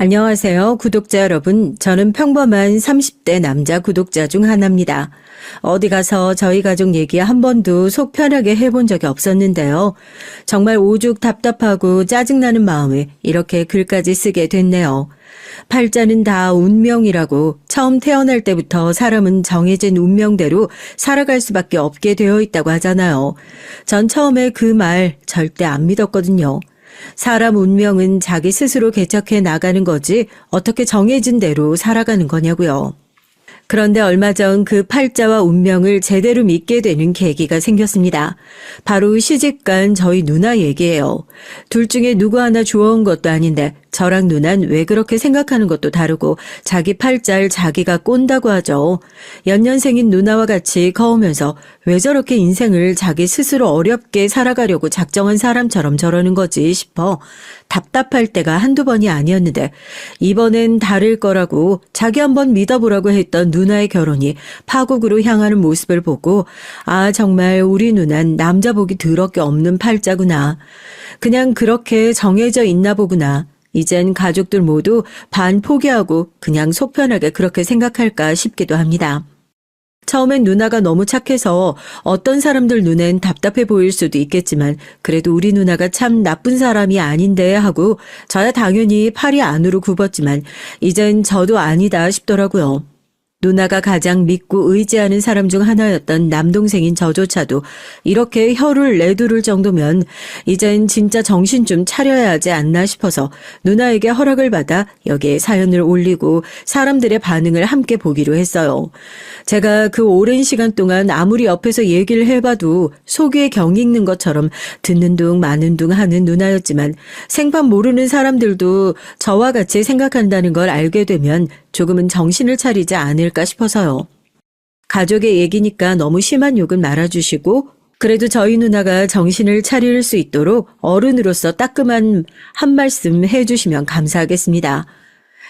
안녕하세요, 구독자 여러분. 저는 평범한 30대 남자 구독자 중 하나입니다. 어디 가서 저희 가족 얘기 한 번도 속 편하게 해본 적이 없었는데요. 정말 오죽 답답하고 짜증나는 마음에 이렇게 글까지 쓰게 됐네요. 팔자는 다 운명이라고 처음 태어날 때부터 사람은 정해진 운명대로 살아갈 수밖에 없게 되어 있다고 하잖아요. 전 처음에 그 말 절대 안 믿었거든요. 사람 운명은 자기 스스로 개척해 나가는 거지 어떻게 정해진 대로 살아가는 거냐고요. 그런데 얼마 전 그 팔자와 운명을 제대로 믿게 되는 계기가 생겼습니다. 바로 시집간 저희 누나 얘기예요. 둘 중에 누구 하나 좋아온 것도 아닌데 저랑 누난 왜 그렇게 생각하는 것도 다르고 자기 팔자를 자기가 꼰다고 하죠. 연년생인 누나와 같이 커오면서 왜 저렇게 인생을 자기 스스로 어렵게 살아가려고 작정한 사람처럼 저러는 거지 싶어 답답할 때가 한두 번이 아니었는데 이번엔 다를 거라고 자기 한번 믿어보라고 했던 누나의 결혼이 파국으로 향하는 모습을 보고 아 정말 우리 누난 남자 복이 더럽게 없는 팔자구나. 그냥 그렇게 정해져 있나 보구나. 이젠 가족들 모두 반 포기하고 그냥 속 편하게 그렇게 생각할까 싶기도 합니다. 처음엔 누나가 너무 착해서 어떤 사람들 눈엔 답답해 보일 수도 있겠지만 그래도 우리 누나가 참 나쁜 사람이 아닌데 하고 저야 당연히 팔이 안으로 굽었지만 이젠 저도 아니다 싶더라고요. 누나가 가장 믿고 의지하는 사람 중 하나였던 남동생인 저조차도 이렇게 혀를 내두를 정도면 이젠 진짜 정신 좀 차려야 하지 않나 싶어서 누나에게 허락을 받아 여기에 사연을 올리고 사람들의 반응을 함께 보기로 했어요. 제가 그 오랜 시간 동안 아무리 옆에서 얘기를 해봐도 속에 경 읽는 것처럼 듣는 둥 마는 둥 하는 누나였지만 생판 모르는 사람들도 저와 같이 생각한다는 걸 알게 되면 조금은 정신을 차리지 않을까 싶어서요. 가족의 얘기니까 너무 심한 욕은 말아주시고 그래도 저희 누나가 정신을 차릴 수 있도록 어른으로서 따끔한 한 말씀 해주시면 감사하겠습니다.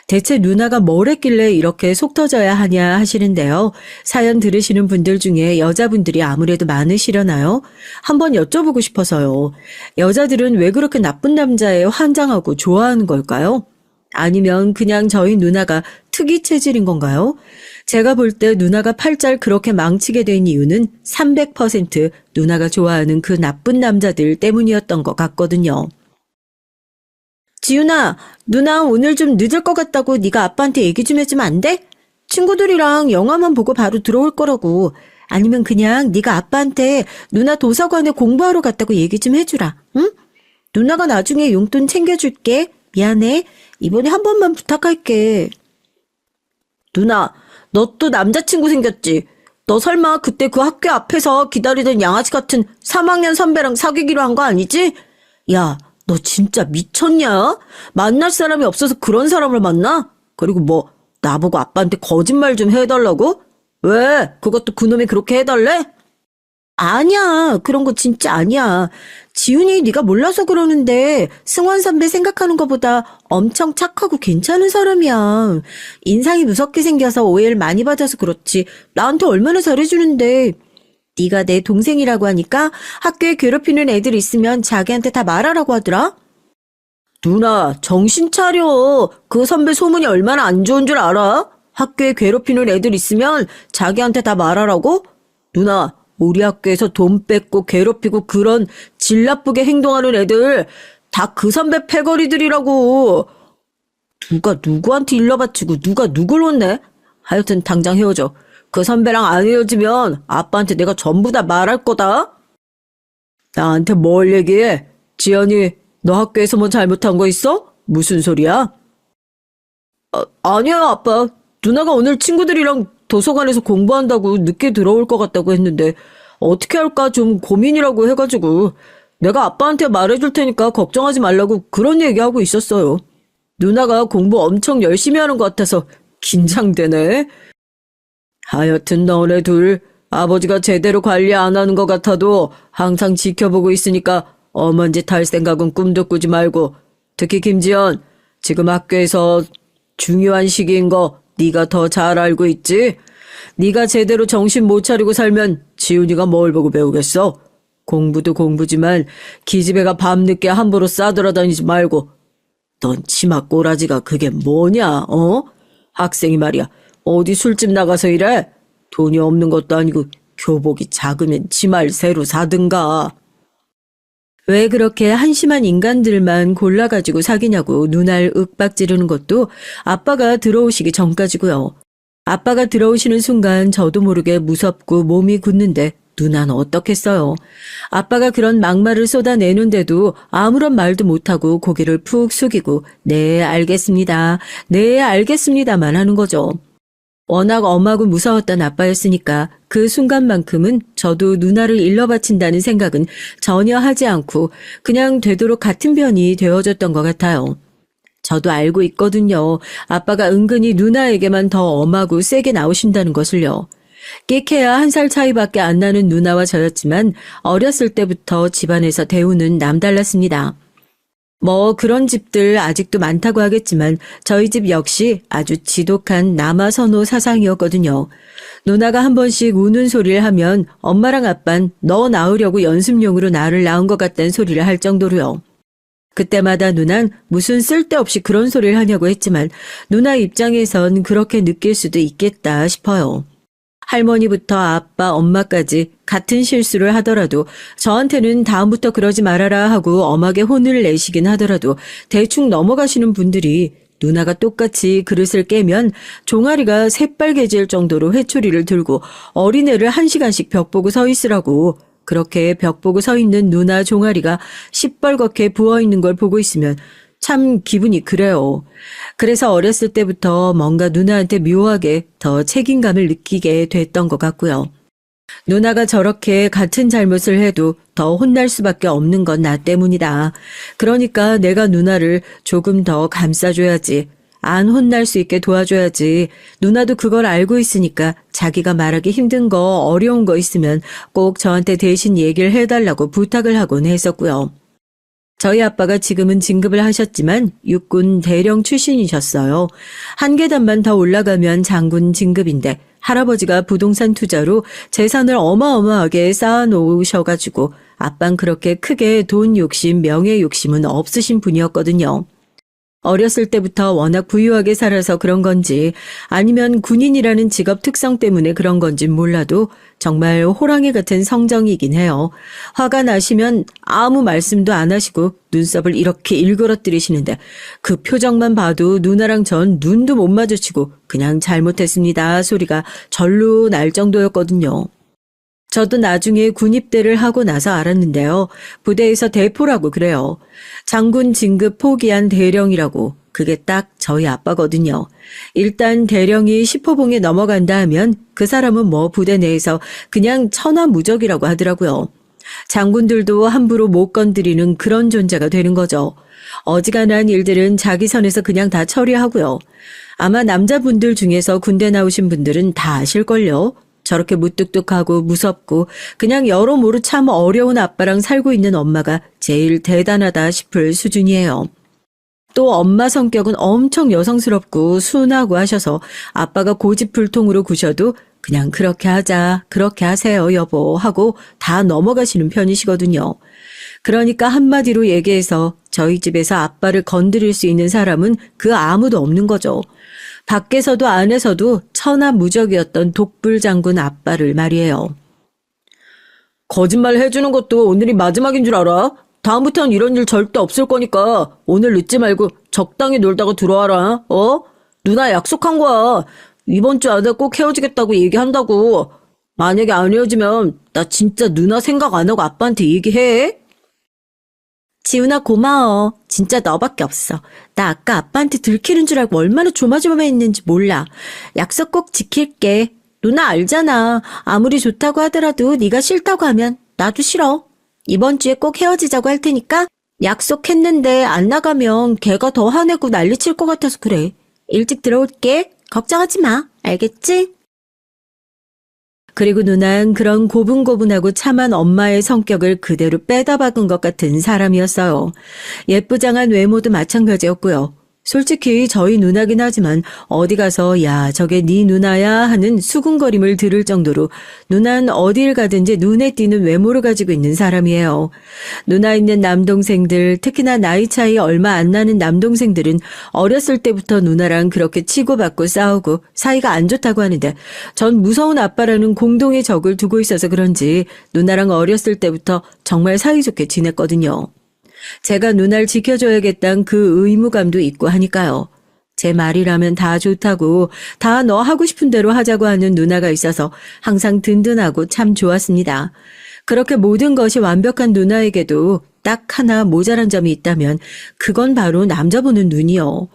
대체 누나가 뭘 했길래 이렇게 속 터져야 하냐 하시는데요. 사연 들으시는 분들 중에 여자분들이 아무래도 많으시려나요? 한번 여쭤보고 싶어서요. 여자들은 왜 그렇게 나쁜 남자에 환장하고 좋아하는 걸까요? 아니면 그냥 저희 누나가 특이 체질인 건가요? 제가 볼 때 누나가 팔자를 그렇게 망치게 된 이유는 300% 누나가 좋아하는 그 나쁜 남자들 때문이었던 것 같거든요. 지윤아, 누나 오늘 좀 늦을 것 같다고 네가 아빠한테 얘기 좀 해주면 안 돼? 친구들이랑 영화만 보고 바로 들어올 거라고. 아니면 그냥 네가 아빠한테 누나 도서관에 공부하러 갔다고 얘기 좀 해주라. 응? 누나가 나중에 용돈 챙겨줄게. 미안해. 이번에 한 번만 부탁할게. 누나, 너 또 남자친구 생겼지? 너 설마 그때 그 학교 앞에서 기다리던 양아치 같은 3학년 선배랑 사귀기로 한 거 아니지? 야, 너 진짜 미쳤냐? 만날 사람이 없어서 그런 사람을 만나? 그리고 뭐 나보고 아빠한테 거짓말 좀 해달라고? 왜? 그것도 그놈이 그렇게 해달래? 아니야. 그런 거 진짜 아니야. 지훈이 네가 몰라서 그러는데 승원 선배 생각하는 것보다 엄청 착하고 괜찮은 사람이야. 인상이 무섭게 생겨서 오해를 많이 받아서 그렇지. 나한테 얼마나 잘해주는데. 네가 내 동생이라고 하니까 학교에 괴롭히는 애들 있으면 자기한테 다 말하라고 하더라. 누나, 정신 차려. 그 선배 소문이 얼마나 안 좋은 줄 알아? 학교에 괴롭히는 애들 있으면 자기한테 다 말하라고? 누나, 우리 학교에서 돈 뺏고 괴롭히고 그런 질 나쁘게 행동하는 애들 다 그 선배 패거리들이라고. 누가 누구한테 일러바치고 누가 누굴 혼내? 하여튼 당장 헤어져. 그 선배랑 안 헤어지면 아빠한테 내가 전부 다 말할 거다. 나한테 뭘 얘기해? 지연이, 너 학교에서 뭐 잘못한 거 있어? 무슨 소리야? 아니야, 아빠. 누나가 오늘 친구들이랑 도서관에서 공부한다고 늦게 들어올 것 같다고 했는데 어떻게 할까 좀 고민이라고 해가지고 내가 아빠한테 말해줄 테니까 걱정하지 말라고 그런 얘기하고 있었어요. 누나가 공부 엄청 열심히 하는 것 같아서 긴장되네. 하여튼 너네 둘 아버지가 제대로 관리 안 하는 것 같아도 항상 지켜보고 있으니까 엄한 짓 할 생각은 꿈도 꾸지 말고 특히 김지연 지금 학교에서 중요한 시기인 거 네가 더 잘 알고 있지? 네가 제대로 정신 못 차리고 살면 지훈이가 뭘 보고 배우겠어? 공부도 공부지만 기집애가 밤늦게 함부로 싸돌아다니지 말고 넌 치마 꼬라지가 그게 뭐냐, 어? 학생이 말이야, 어디 술집 나가서 이래? 돈이 없는 것도 아니고 교복이 작으면 치마를 새로 사든가. 왜 그렇게 한심한 인간들만 골라가지고 사귀냐고 눈알 윽박 지르는 것도 아빠가 들어오시기 전까지고요. 아빠가 들어오시는 순간 저도 모르게 무섭고 몸이 굳는데 누나는 어떻겠어요. 아빠가 그런 막말을 쏟아내는데도 아무런 말도 못하고 고개를 푹 숙이고 네 알겠습니다. 네 알겠습니다만 하는 거죠. 워낙 엄하고 무서웠던 아빠였으니까 그 순간만큼은 저도 누나를 일러바친다는 생각은 전혀 하지 않고 그냥 되도록 같은 편이 되어줬던 것 같아요. 저도 알고 있거든요. 아빠가 은근히 누나에게만 더 엄하고 세게 나오신다는 것을요. 끽해야 1살 차이밖에 안 나는 누나와 저였지만 어렸을 때부터 집안에서 대우는 남달랐습니다. 뭐 그런 집들 아직도 많다고 하겠지만 저희 집 역시 아주 지독한 남아선호 사상이었거든요. 누나가 한 번씩 우는 소리를 하면 엄마랑 아빤 너 낳으려고 연습용으로 나를 낳은 것 같다는 소리를 할 정도로요. 그때마다 누난 무슨 쓸데없이 그런 소리를 하냐고 했지만 누나 입장에선 그렇게 느낄 수도 있겠다 싶어요. 할머니부터 아빠, 엄마까지 같은 실수를 하더라도 저한테는 다음부터 그러지 말아라 하고 엄하게 혼을 내시긴 하더라도 대충 넘어가시는 분들이 누나가 똑같이 그릇을 깨면 종아리가 새빨개질 정도로 회초리를 들고 어린애를 1시간씩 벽 보고 서 있으라고 그렇게 벽 보고 서 있는 누나 종아리가 시뻘겋게 부어있는 걸 보고 있으면 참 기분이 그래요. 그래서 어렸을 때부터 뭔가 누나한테 묘하게 더 책임감을 느끼게 됐던 것 같고요. 누나가 저렇게 같은 잘못을 해도 더 혼날 수밖에 없는 건 나 때문이다. 그러니까 내가 누나를 조금 더 감싸줘야지. 안 혼날 수 있게 도와줘야지. 누나도 그걸 알고 있으니까 자기가 말하기 힘든 거, 어려운 거 있으면 꼭 저한테 대신 얘기를 해달라고 부탁을 하곤 했었고요. 저희 아빠가 지금은 진급을 하셨지만 육군 대령 출신이셨어요. 한 계단만 더 올라가면 장군 진급인데 할아버지가 부동산 투자로 재산을 어마어마하게 쌓아놓으셔가지고 아빤 그렇게 크게 돈 욕심, 명예 욕심은 없으신 분이었거든요. 어렸을 때부터 워낙 부유하게 살아서 그런 건지 아니면 군인이라는 직업 특성 때문에 그런 건지 몰라도 정말 호랑이 같은 성정이긴 해요. 화가 나시면 아무 말씀도 안 하시고 눈썹을 이렇게 일그러뜨리시는데 그 표정만 봐도 누나랑 전 눈도 못 마주치고 그냥 잘못했습니다 소리가 절로 날 정도였거든요. 저도 나중에 군입대를 하고 나서 알았는데요. 부대에서 대포라고 그래요. 장군 진급 포기한 대령이라고. 그게 딱 저희 아빠거든요. 일단 대령이 10호봉에 넘어간다 하면 그 사람은 뭐 부대 내에서 그냥 천하무적이라고 하더라고요. 장군들도 함부로 못 건드리는 그런 존재가 되는 거죠. 어지간한 일들은 자기 선에서 그냥 다 처리하고요. 아마 남자분들 중에서 군대 나오신 분들은 다 아실걸요. 저렇게 무뚝뚝하고 무섭고 그냥 여러모로 참 어려운 아빠랑 살고 있는 엄마가 제일 대단하다 싶을 수준이에요. 또 엄마 성격은 엄청 여성스럽고 순하고 하셔서 아빠가 고집불통으로 구셔도 그냥 그렇게 하자, 그렇게 하세요 여보 하고 다 넘어가시는 편이시거든요. 그러니까 한마디로 얘기해서 저희 집에서 아빠를 건드릴 수 있는 사람은 그 아무도 없는 거죠. 밖에서도 안에서도 천하무적이었던 독불장군 아빠를 말이에요. 거짓말 해주는 것도 오늘이 마지막인 줄 알아? 다음부터는 이런 일 절대 없을 거니까 오늘 늦지 말고 적당히 놀다가 들어와라. 어? 누나 약속한 거야. 이번 주 안에 꼭 헤어지겠다고 얘기한다고. 만약에 안 헤어지면 나 진짜 누나 생각 안 하고 아빠한테 얘기해. 지훈아 고마워. 진짜 너밖에 없어. 나 아까 아빠한테 들키는 줄 알고 얼마나 조마조마했는지 몰라. 약속 꼭 지킬게. 누나 알잖아. 아무리 좋다고 하더라도 네가 싫다고 하면 나도 싫어. 이번 주에 꼭 헤어지자고 할 테니까 약속했는데 안 나가면 걔가 더 화내고 난리칠 것 같아서 그래. 일찍 들어올게. 걱정하지 마. 알겠지? 그리고 누난 그런 고분고분하고 참한 엄마의 성격을 그대로 빼다 박은 것 같은 사람이었어요. 예쁘장한 외모도 마찬가지였고요. 솔직히 저희 누나긴 하지만 어디 가서 야 저게 네 누나야 하는 수군거림을 들을 정도로 누나는 어딜 가든지 눈에 띄는 외모를 가지고 있는 사람이에요. 누나 있는 남동생들, 특히나 나이 차이 얼마 안 나는 남동생들은 어렸을 때부터 누나랑 그렇게 치고받고 싸우고 사이가 안 좋다고 하는데 전 무서운 아빠라는 공동의 적을 두고 있어서 그런지 누나랑 어렸을 때부터 정말 사이좋게 지냈거든요. 제가 누나를 지켜줘야겠다는 그 의무감도 있고 하니까요. 제 말이라면 다 좋다고 다 너 하고 싶은 대로 하자고 하는 누나가 있어서 항상 든든하고 참 좋았습니다. 그렇게 모든 것이 완벽한 누나에게도 딱 하나 모자란 점이 있다면 그건 바로 남자 보는 눈이요.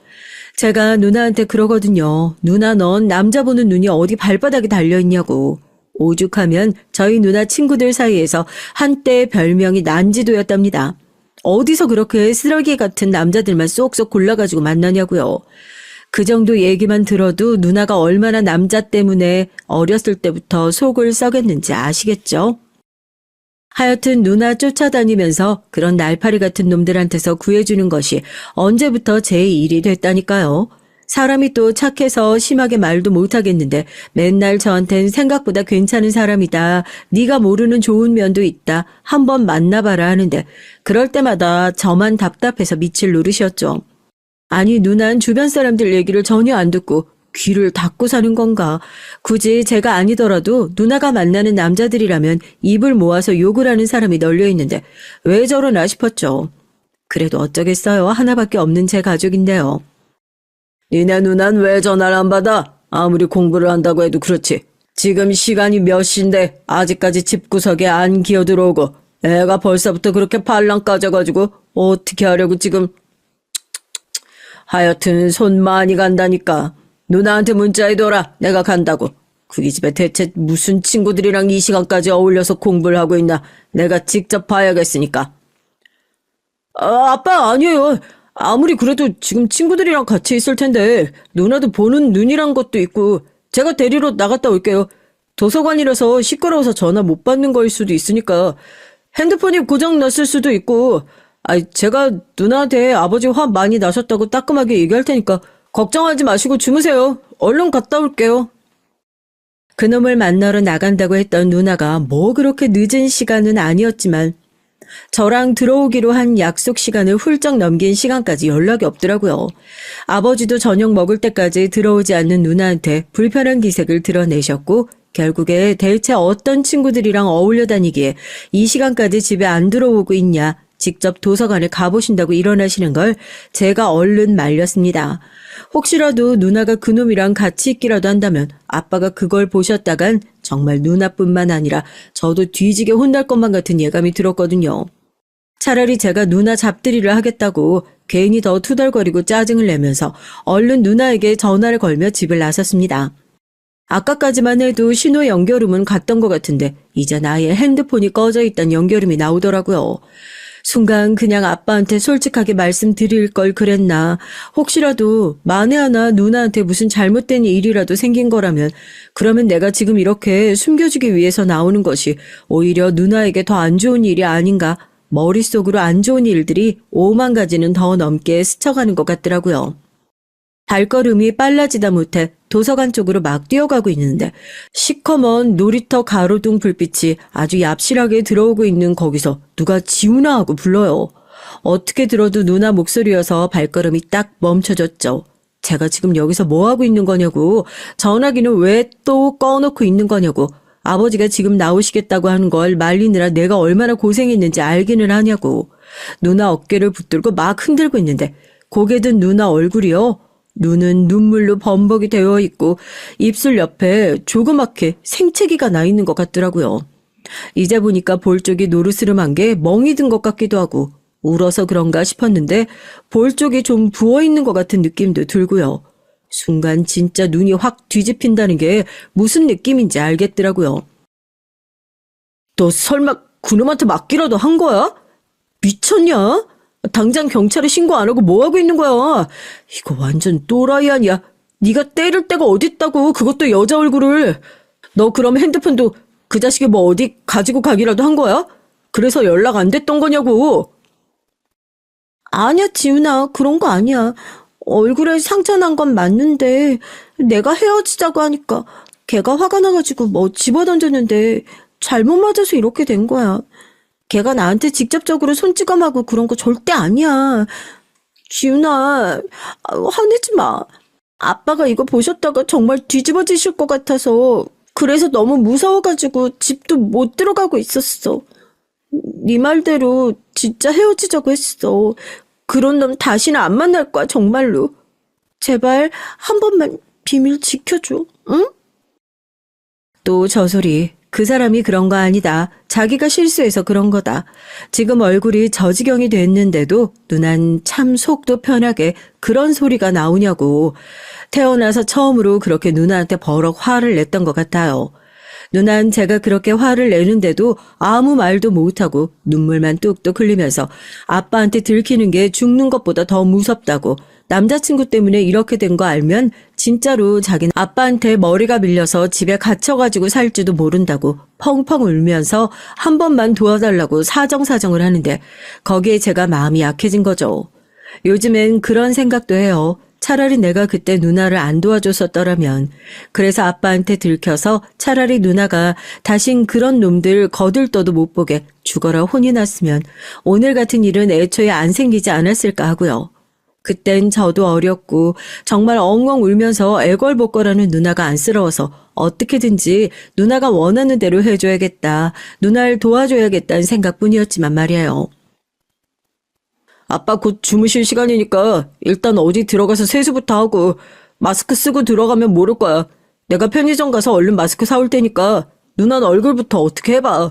제가 누나한테 그러거든요. 누나 넌 남자 보는 눈이 어디 발바닥에 달려있냐고. 오죽하면 저희 누나 친구들 사이에서 한때 별명이 난지도였답니다. 어디서 그렇게 쓰레기 같은 남자들만 쏙쏙 골라가지고 만나냐고요. 그 정도 얘기만 들어도 누나가 얼마나 남자 때문에 어렸을 때부터 속을 썩였는지 아시겠죠? 하여튼 누나 쫓아다니면서 그런 날파리 같은 놈들한테서 구해주는 것이 언제부터 제 일이 됐다니까요. 사람이 또 착해서 심하게 말도 못하겠는데 맨날 저한텐 생각보다 괜찮은 사람이다. 네가 모르는 좋은 면도 있다. 한번 만나봐라 하는데 그럴 때마다 저만 답답해서 밑을 노르셨죠. 아니 누난 주변 사람들 얘기를 전혀 안 듣고 귀를 닫고 사는 건가. 굳이 제가 아니더라도 누나가 만나는 남자들이라면 입을 모아서 욕을 하는 사람이 널려있는데 왜 저러나 싶었죠. 그래도 어쩌겠어요. 하나밖에 없는 제 가족인데요. 니네 누난 왜 전화를 안 받아? 아무리 공부를 한다고 해도 그렇지. 지금 시간이 몇 시인데 아직까지 집구석에 안 기어들어오고 애가 벌써부터 그렇게 발랑 까져가지고 어떻게 하려고 지금. 하여튼 손 많이 간다니까. 누나한테 문자해둬라. 내가 간다고. 그기 집에 대체 무슨 친구들이랑 이 시간까지 어울려서 공부를 하고 있나. 내가 직접 봐야겠으니까. 아빠 아니에요. 아무리 그래도 지금 친구들이랑 같이 있을 텐데 누나도 보는 눈이란 것도 있고 제가 데리러 나갔다 올게요. 도서관이라서 시끄러워서 전화 못 받는 거일 수도 있으니까 핸드폰이 고장 났을 수도 있고 제가 누나한테 아버지 화 많이 나셨다고 따끔하게 얘기할 테니까 걱정하지 마시고 주무세요. 얼른 갔다 올게요. 그놈을 만나러 나간다고 했던 누나가 뭐 그렇게 늦은 시간은 아니었지만 저랑 들어오기로 한 약속 시간을 훌쩍 넘긴 시간까지 연락이 없더라고요. 아버지도 저녁 먹을 때까지 들어오지 않는 누나한테 불편한 기색을 드러내셨고 결국에 대체 어떤 친구들이랑 어울려 다니기에 이 시간까지 집에 안 들어오고 있냐 직접 도서관에 가보신다고 일어나시는 걸 제가 얼른 말렸습니다. 혹시라도 누나가 그놈이랑 같이 있기라도 한다면 아빠가 그걸 보셨다간 정말 누나뿐만 아니라 저도 뒤지게 혼날 것만 같은 예감이 들었거든요. 차라리 제가 누나 잡들이를 하겠다고 괜히 더 투덜거리고 짜증을 내면서 얼른 누나에게 전화를 걸며 집을 나섰습니다. 아까까지만 해도 신호 연결음은 갔던 것 같은데 이제 아예 핸드폰이 꺼져 있다는 연결음이 나오더라고요. 순간 그냥 아빠한테 솔직하게 말씀드릴 걸 그랬나. 혹시라도 만에 하나 누나한테 무슨 잘못된 일이라도 생긴 거라면 그러면 내가 지금 이렇게 숨겨주기 위해서 나오는 것이 오히려 누나에게 더 안 좋은 일이 아닌가. 머릿속으로 안 좋은 일들이 5만 가지는 더 넘게 스쳐가는 것 같더라고요. 발걸음이 빨라지다 못해 도서관 쪽으로 막 뛰어가고 있는데 시커먼 놀이터 가로등 불빛이 아주 얍실하게 들어오고 있는 거기서 누가 지우나 하고 불러요. 어떻게 들어도 누나 목소리여서 발걸음이 딱 멈춰졌죠. 제가 지금 여기서 뭐하고 있는 거냐고, 전화기는 왜 또 꺼놓고 있는 거냐고, 아버지가 지금 나오시겠다고 하는 걸 말리느라 내가 얼마나 고생했는지 알기는 하냐고. 누나 어깨를 붙들고 막 흔들고 있는데 고개 든 누나 얼굴이요. 눈은 눈물로 범벅이 되어 있고 입술 옆에 조그맣게 생채기가 나 있는 것 같더라고요. 이제 보니까 볼 쪽이 노르스름한 게 멍이 든 것 같기도 하고 울어서 그런가 싶었는데 볼 쪽이 좀 부어있는 것 같은 느낌도 들고요. 순간 진짜 눈이 확 뒤집힌다는 게 무슨 느낌인지 알겠더라고요. 너 설마 그놈한테 맞기라도 한 거야? 미쳤냐? 당장 경찰에 신고 안 하고 뭐하고 있는 거야? 이거 완전 또라이 아니야? 네가 때릴 데가 어딨다고, 그것도 여자 얼굴을. 너 그럼 핸드폰도 그 자식이 뭐 어디 가지고 가기라도 한 거야? 그래서 연락 안 됐던 거냐고. 아니야 지훈아, 그런 거 아니야. 얼굴에 상처 난 건 맞는데 내가 헤어지자고 하니까 걔가 화가 나가지고 뭐 집어던졌는데 잘못 맞아서 이렇게 된 거야. 걔가 나한테 직접적으로 손찌검하고 그런 거 절대 아니야. 지훈아, 화내지 마. 아빠가 이거 보셨다가 정말 뒤집어지실 것 같아서 그래서 너무 무서워가지고 집도 못 들어가고 있었어. 네 말대로 진짜 헤어지자고 했어. 그런 놈 다시는 안 만날 거야, 정말로. 제발 한 번만 비밀 지켜줘, 응? 또 저 소리. 그 사람이 그런 거 아니다. 자기가 실수해서 그런 거다. 지금 얼굴이 저 지경이 됐는데도 누난 참 속도 편하게 그런 소리가 나오냐고. 태어나서 처음으로 그렇게 누나한테 버럭 화를 냈던 것 같아요. 누난 제가 그렇게 화를 내는데도 아무 말도 못하고 눈물만 뚝뚝 흘리면서 아빠한테 들키는 게 죽는 것보다 더 무섭다고, 남자친구 때문에 이렇게 된 거 알면 진짜로 자기는 아빠한테 머리가 밀려서 집에 갇혀가지고 살지도 모른다고 펑펑 울면서 한 번만 도와달라고 사정사정을 하는데 거기에 제가 마음이 약해진 거죠. 요즘엔 그런 생각도 해요. 차라리 내가 그때 누나를 안 도와줬었더라면. 그래서 아빠한테 들켜서 차라리 누나가 다신 그런 놈들 거들떠도 못 보게 죽어라 혼이 났으면 오늘 같은 일은 애초에 안 생기지 않았을까 하고요. 그땐 저도 어렸고 정말 엉엉 울면서 애걸복걸하는 누나가 안쓰러워서 어떻게든지 누나가 원하는 대로 해줘야겠다, 누나를 도와줘야겠다는 생각뿐이었지만 말이에요. 아빠 곧 주무실 시간이니까 일단 어디 들어가서 세수부터 하고 마스크 쓰고 들어가면 모를 거야. 내가 편의점 가서 얼른 마스크 사올 테니까 누나는 얼굴부터 어떻게 해봐.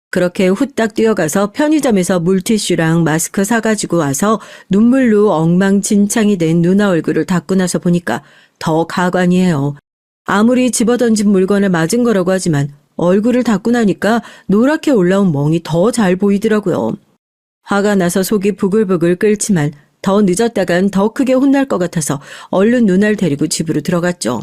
그렇게 후딱 뛰어가서 편의점에서 물티슈랑 마스크 사가지고 와서 눈물로 엉망진창이 된 누나 얼굴을 닦고 나서 보니까 더 가관이에요. 아무리 집어던진 물건을 맞은 거라고 하지만 얼굴을 닦고 나니까 노랗게 올라온 멍이 더 잘 보이더라고요. 화가 나서 속이 부글부글 끓지만 더 늦었다간 더 크게 혼날 것 같아서 얼른 누나를 데리고 집으로 들어갔죠.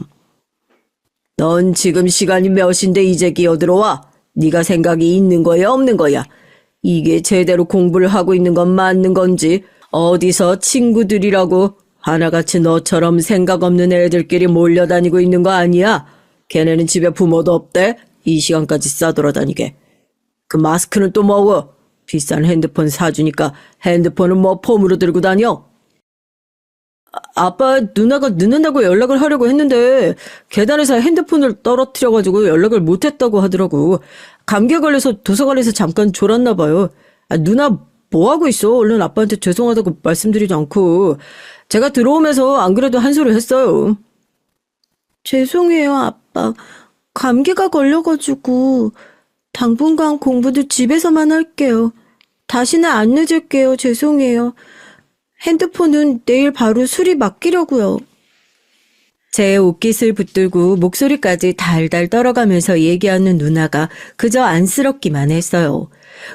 넌 지금 시간이 몇인데 이제 기어들어와? 네가 생각이 있는 거야 없는 거야? 이게 제대로 공부를 하고 있는 건 맞는 건지 어디서 친구들이라고 하나같이 너처럼 생각 없는 애들끼리 몰려다니고 있는 거 아니야? 걔네는 집에 부모도 없대? 이 시간까지 싸돌아다니게. 그 마스크는 또 뭐고? 비싼 핸드폰 사주니까 핸드폰은 뭐 폼으로 들고 다녀? 아빠, 누나가 늦는다고 연락을 하려고 했는데 계단에서 핸드폰을 떨어뜨려가지고 연락을 못했다고 하더라고. 감기에 걸려서 도서관에서 잠깐 졸았나 봐요. 누나 뭐하고 있어? 얼른 아빠한테 죄송하다고 말씀드리지 않고. 제가 들어오면서 안 그래도 한 소리 했어요. 죄송해요, 아빠. 감기가 걸려가지고 당분간 공부도 집에서만 할게요. 다시는 안 늦을게요. 죄송해요. 핸드폰은 내일 바로 수리 맡기려고요. 제 옷깃을 붙들고 목소리까지 달달 떨어가면서 얘기하는 누나가 그저 안쓰럽기만 했어요.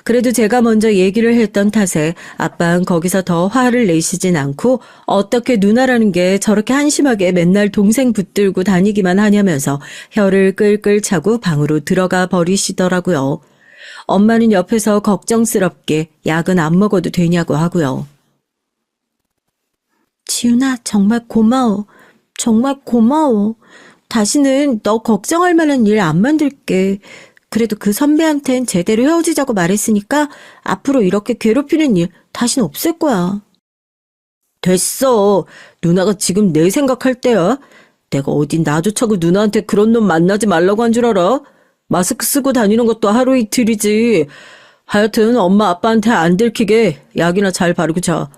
그래도 제가 먼저 얘기를 했던 탓에 아빠는 거기서 더 화를 내시진 않고 어떻게 누나라는 게 저렇게 한심하게 맨날 동생 붙들고 다니기만 하냐면서 혀를 끌끌 차고 방으로 들어가 버리시더라고요. 엄마는 옆에서 걱정스럽게 약은 안 먹어도 되냐고 하고요. 지훈아, 정말 고마워. 정말 고마워. 다시는 너 걱정할 만한 일 안 만들게. 그래도 그 선배한텐 제대로 헤어지자고 말했으니까 앞으로 이렇게 괴롭히는 일 다신 없을 거야. 됐어. 누나가 지금 내 생각할 때야. 내가 어디 나조차고 누나한테 그런 놈 만나지 말라고 한 줄 알아? 마스크 쓰고 다니는 것도 하루 이틀이지. 하여튼 엄마 아빠한테 안 들키게 약이나 잘 바르고 자.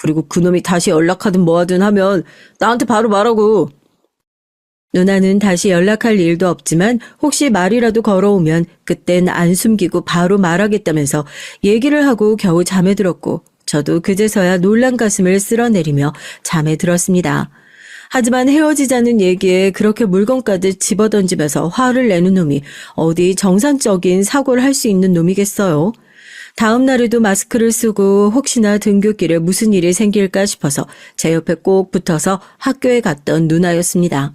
그리고 그놈이 다시 연락하든 뭐하든 하면 나한테 바로 말하고. 누나는 다시 연락할 일도 없지만 혹시 말이라도 걸어오면 그땐 안 숨기고 바로 말하겠다면서 얘기를 하고 겨우 잠에 들었고 저도 그제서야 놀란 가슴을 쓸어내리며 잠에 들었습니다. 하지만 헤어지자는 얘기에 그렇게 물건까지 집어던지면서 화를 내는 놈이 어디 정상적인 사고를 할 수 있는 놈이겠어요? 다음 날에도 마스크를 쓰고 혹시나 등굣길에 무슨 일이 생길까 싶어서 제 옆에 꼭 붙어서 학교에 갔던 누나였습니다.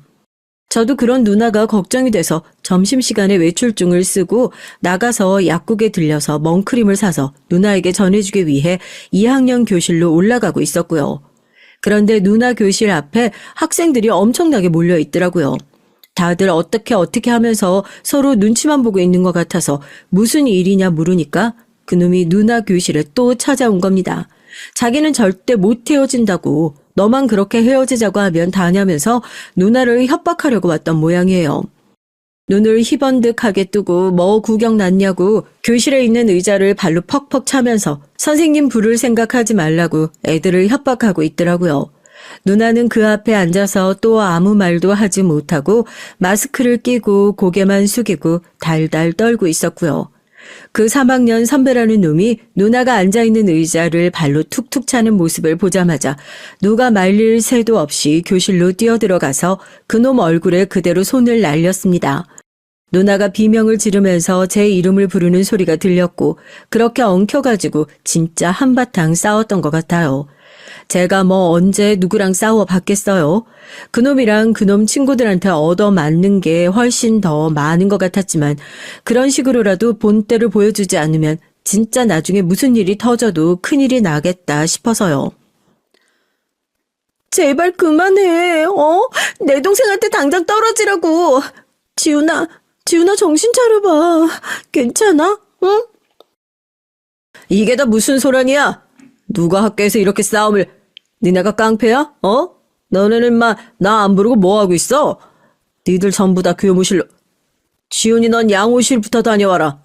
저도 그런 누나가 걱정이 돼서 점심시간에 외출증을 쓰고 나가서 약국에 들려서 멍크림을 사서 누나에게 전해주기 위해 2학년 교실로 올라가고 있었고요. 그런데 누나 교실 앞에 학생들이 엄청나게 몰려 있더라고요. 다들 어떻게 하면서 서로 눈치만 보고 있는 것 같아서 무슨 일이냐 물으니까 그놈이 누나 교실에 또 찾아온 겁니다. 자기는 절대 못 헤어진다고, 너만 그렇게 헤어지자고 하면 다냐면서 누나를 협박하려고 왔던 모양이에요. 눈을 희번득하게 뜨고 뭐 구경 났냐고 교실에 있는 의자를 발로 퍽퍽 차면서 선생님 부를 생각하지 말라고 애들을 협박하고 있더라고요. 누나는 그 앞에 앉아서 또 아무 말도 하지 못하고 마스크를 끼고 고개만 숙이고 달달 떨고 있었고요. 그 3학년 선배라는 놈이 누나가 앉아있는 의자를 발로 툭툭 차는 모습을 보자마자 누가 말릴 새도 없이 교실로 뛰어들어가서 그놈 얼굴에 그대로 손을 날렸습니다. 누나가 비명을 지르면서 제 이름을 부르는 소리가 들렸고 그렇게 엉켜가지고 진짜 한바탕 싸웠던 것 같아요. 제가 뭐 언제 누구랑 싸워 봤겠어요. 그놈이랑 그놈 친구들한테 얻어맞는 게 훨씬 더 많은 것 같았지만 그런 식으로라도 본때를 보여주지 않으면 진짜 나중에 무슨 일이 터져도 큰일이 나겠다 싶어서요. 제발 그만해. 내 동생한테 당장 떨어지라고. 지훈아 정신 차려봐. 괜찮아? 응? 이게 다 무슨 소란이야? 누가 학교에서 이렇게 싸움을... 니네가 깡패야? 너네는 나 안 부르고 뭐하고 있어? 니들 전부 다 교무실로... 지훈이 넌 양호실부터 다녀와라.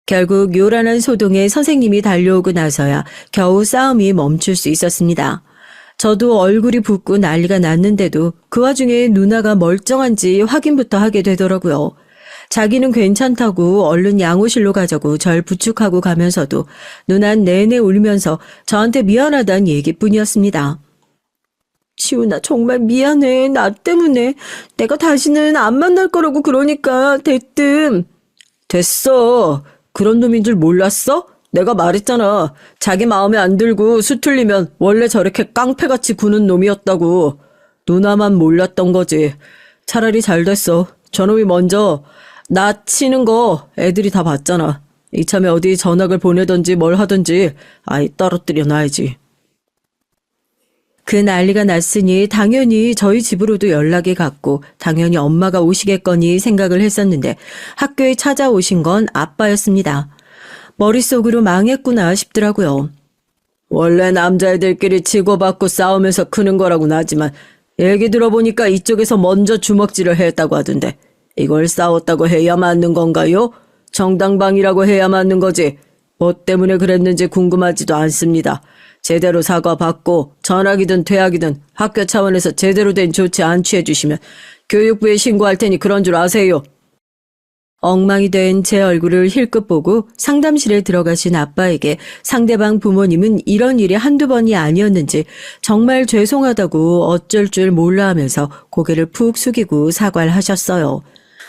결국 요란한 소동에 선생님이 달려오고 나서야 겨우 싸움이 멈출 수 있었습니다. 저도 얼굴이 붓고 난리가 났는데도 그 와중에 누나가 멀쩡한지 확인부터 하게 되더라고요. 자기는 괜찮다고 얼른 양호실로 가자고 절 부축하고 가면서도 누난 내내 울면서 저한테 미안하다는 얘기뿐이었습니다. 지훈아 정말 미안해. 나 때문에. 내가 다시는 안 만날 거라고 그러니까 대뜸. 됐어. 그런 놈인 줄 몰랐어? 내가 말했잖아. 자기 마음에 안 들고 수틀리면 원래 저렇게 깡패같이 구는 놈이었다고. 누나만 몰랐던 거지. 차라리 잘 됐어. 저놈이 먼저 나 치는 거 애들이 다 봤잖아. 이참에 어디 전학을 보내든지 뭘 하든지 아이 떨어뜨려 놔야지. 그 난리가 났으니 당연히 저희 집으로도 연락이 갔고 당연히 엄마가 오시겠거니 생각을 했었는데 학교에 찾아오신 건 아빠였습니다. 머릿속으로 망했구나 싶더라고요. 원래 남자애들끼리 치고받고 싸우면서 크는 거라고는 하지만 얘기 들어보니까 이쪽에서 먼저 주먹질을 했다고 하던데 이걸 싸웠다고 해야 맞는 건가요? 정당방위라고 해야 맞는 거지. 뭐 때문에 그랬는지 궁금하지도 않습니다. 제대로 사과받고 전학이든 퇴학이든 학교 차원에서 제대로 된 조치 안 취해주시면 교육부에 신고할 테니 그런 줄 아세요. 엉망이 된 제 얼굴을 힐끗 보고 상담실에 들어가신 아빠에게 상대방 부모님은 이런 일이 한두 번이 아니었는지 정말 죄송하다고 어쩔 줄 몰라 하면서 고개를 푹 숙이고 사과를 하셨어요.